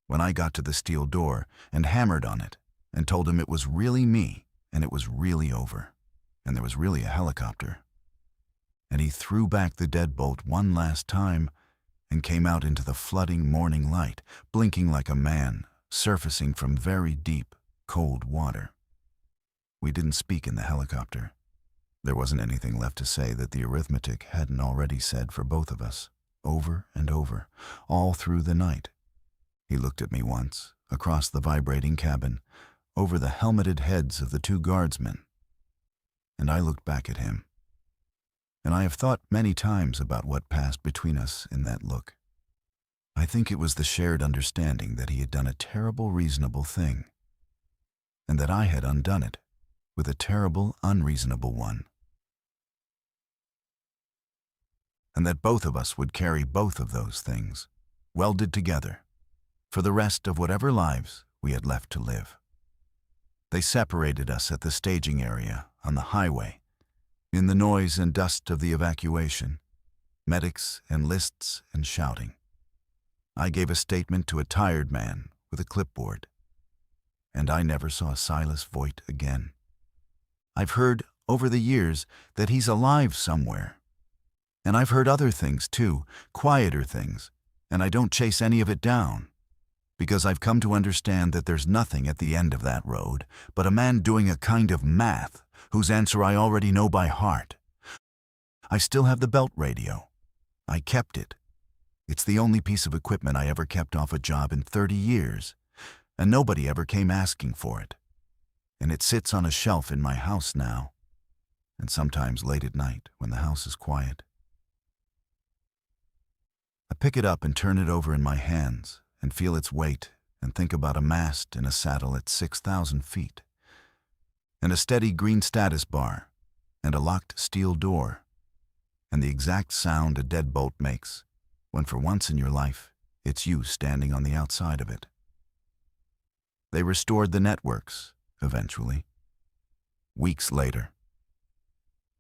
when I got to the steel door and hammered on it and told him it was really me and it was really over, and there was really a helicopter. And he threw back the deadbolt 1 last time and came out into the flooding morning light, blinking like a man, surfacing from very deep, cold water. We didn't speak in the helicopter. There wasn't anything left to say that the arithmetic hadn't already said for both of us, over and over, all through the night. He looked at me once, across the vibrating cabin, over the helmeted heads of the 2 guardsmen. And I looked back at him. And I have thought many times about what passed between us in that look. I think it was the shared understanding that he had done a terrible reasonable thing, and that I had undone it with a terrible unreasonable one. And that both of us would carry both of those things, welded together, for the rest of whatever lives we had left to live. They separated us at the staging area on the highway, in the noise and dust of the evacuation, medics and lists and shouting. I gave a statement to a tired man with a clipboard, and I never saw Silas Voigt again. I've heard over the years that he's alive somewhere. And I've heard other things too, quieter things, and I don't chase any of it down, because I've come to understand that there's nothing at the end of that road but a man doing a kind of math whose answer I already know by heart. I still have the belt radio. I kept it. It's the only piece of equipment I ever kept off a job in 30 years. and nobody ever came asking for it. And it sits on a shelf in my house now, and sometimes late at night when the house is quiet. I pick it up and turn it over in my hands and feel its weight and think about a mast and a saddle at 6,000 feet, and a steady green status bar, and a locked steel door, and the exact sound a deadbolt makes when for once in your life it's you standing on the outside of it. They restored the networks, eventually. Weeks later.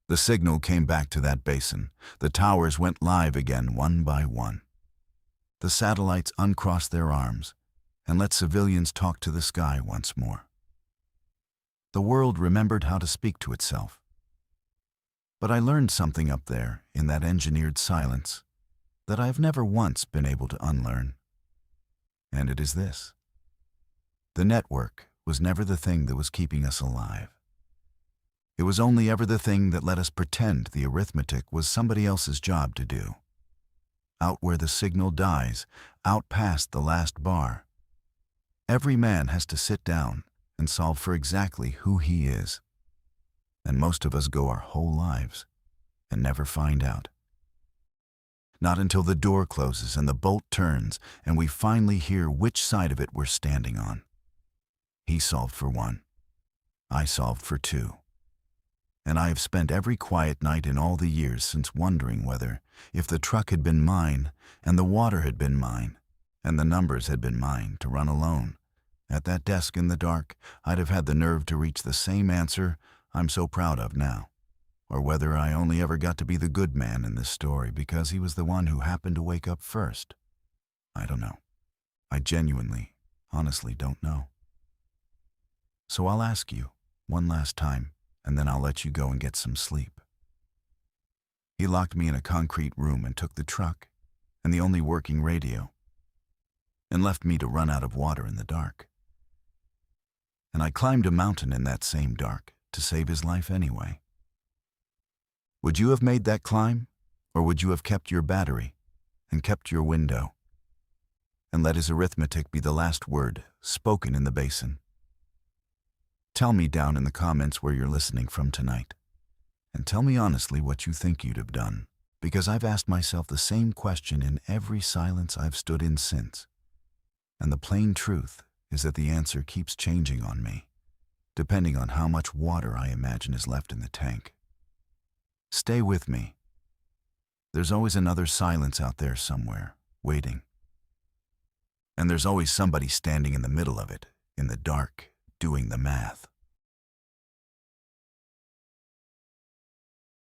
The signal came back to that basin. The towers went live again one by one. The satellites uncrossed their arms and let civilians talk to the sky once more. The world remembered how to speak to itself. But I learned something up there in that engineered silence that I've never once been able to unlearn. And it is this: the network was never the thing that was keeping us alive. It was only ever the thing that let us pretend the arithmetic was somebody else's job to do. Out where the signal dies, out past the last bar, every man has to sit down and solve for exactly who he is. And most of us go our whole lives and never find out. Not until the door closes and the bolt turns and we finally hear which side of it we're standing on. He solved for one. I solved for two. And I have spent every quiet night in all the years since wondering whether, if the truck had been mine, and the water had been mine, and the numbers had been mine to run alone, at that desk in the dark, I'd have had the nerve to reach the same answer I'm so proud of now, or whether I only ever got to be the good man in this story because he was the one who happened to wake up first. I don't know. I genuinely, honestly don't know. So I'll ask you one last time, and then I'll let you go and get some sleep. He locked me in a concrete room and took the truck and the only working radio, and left me to run out of water in the dark. And I climbed a mountain in that same dark to save his life anyway. Would you have made that climb, or would you have kept your battery and kept your window and let his arithmetic be the last word spoken in the basin? Tell me down in the comments where you're listening from tonight, and tell me honestly what you think you'd have done, because I've asked myself the same question in every silence I've stood in since. And the plain truth is that the answer keeps changing on me, depending on how much water I imagine is left in the tank. Stay with me. There's always another silence out there somewhere, waiting. And there's always somebody standing in the middle of it, in the dark, doing the math.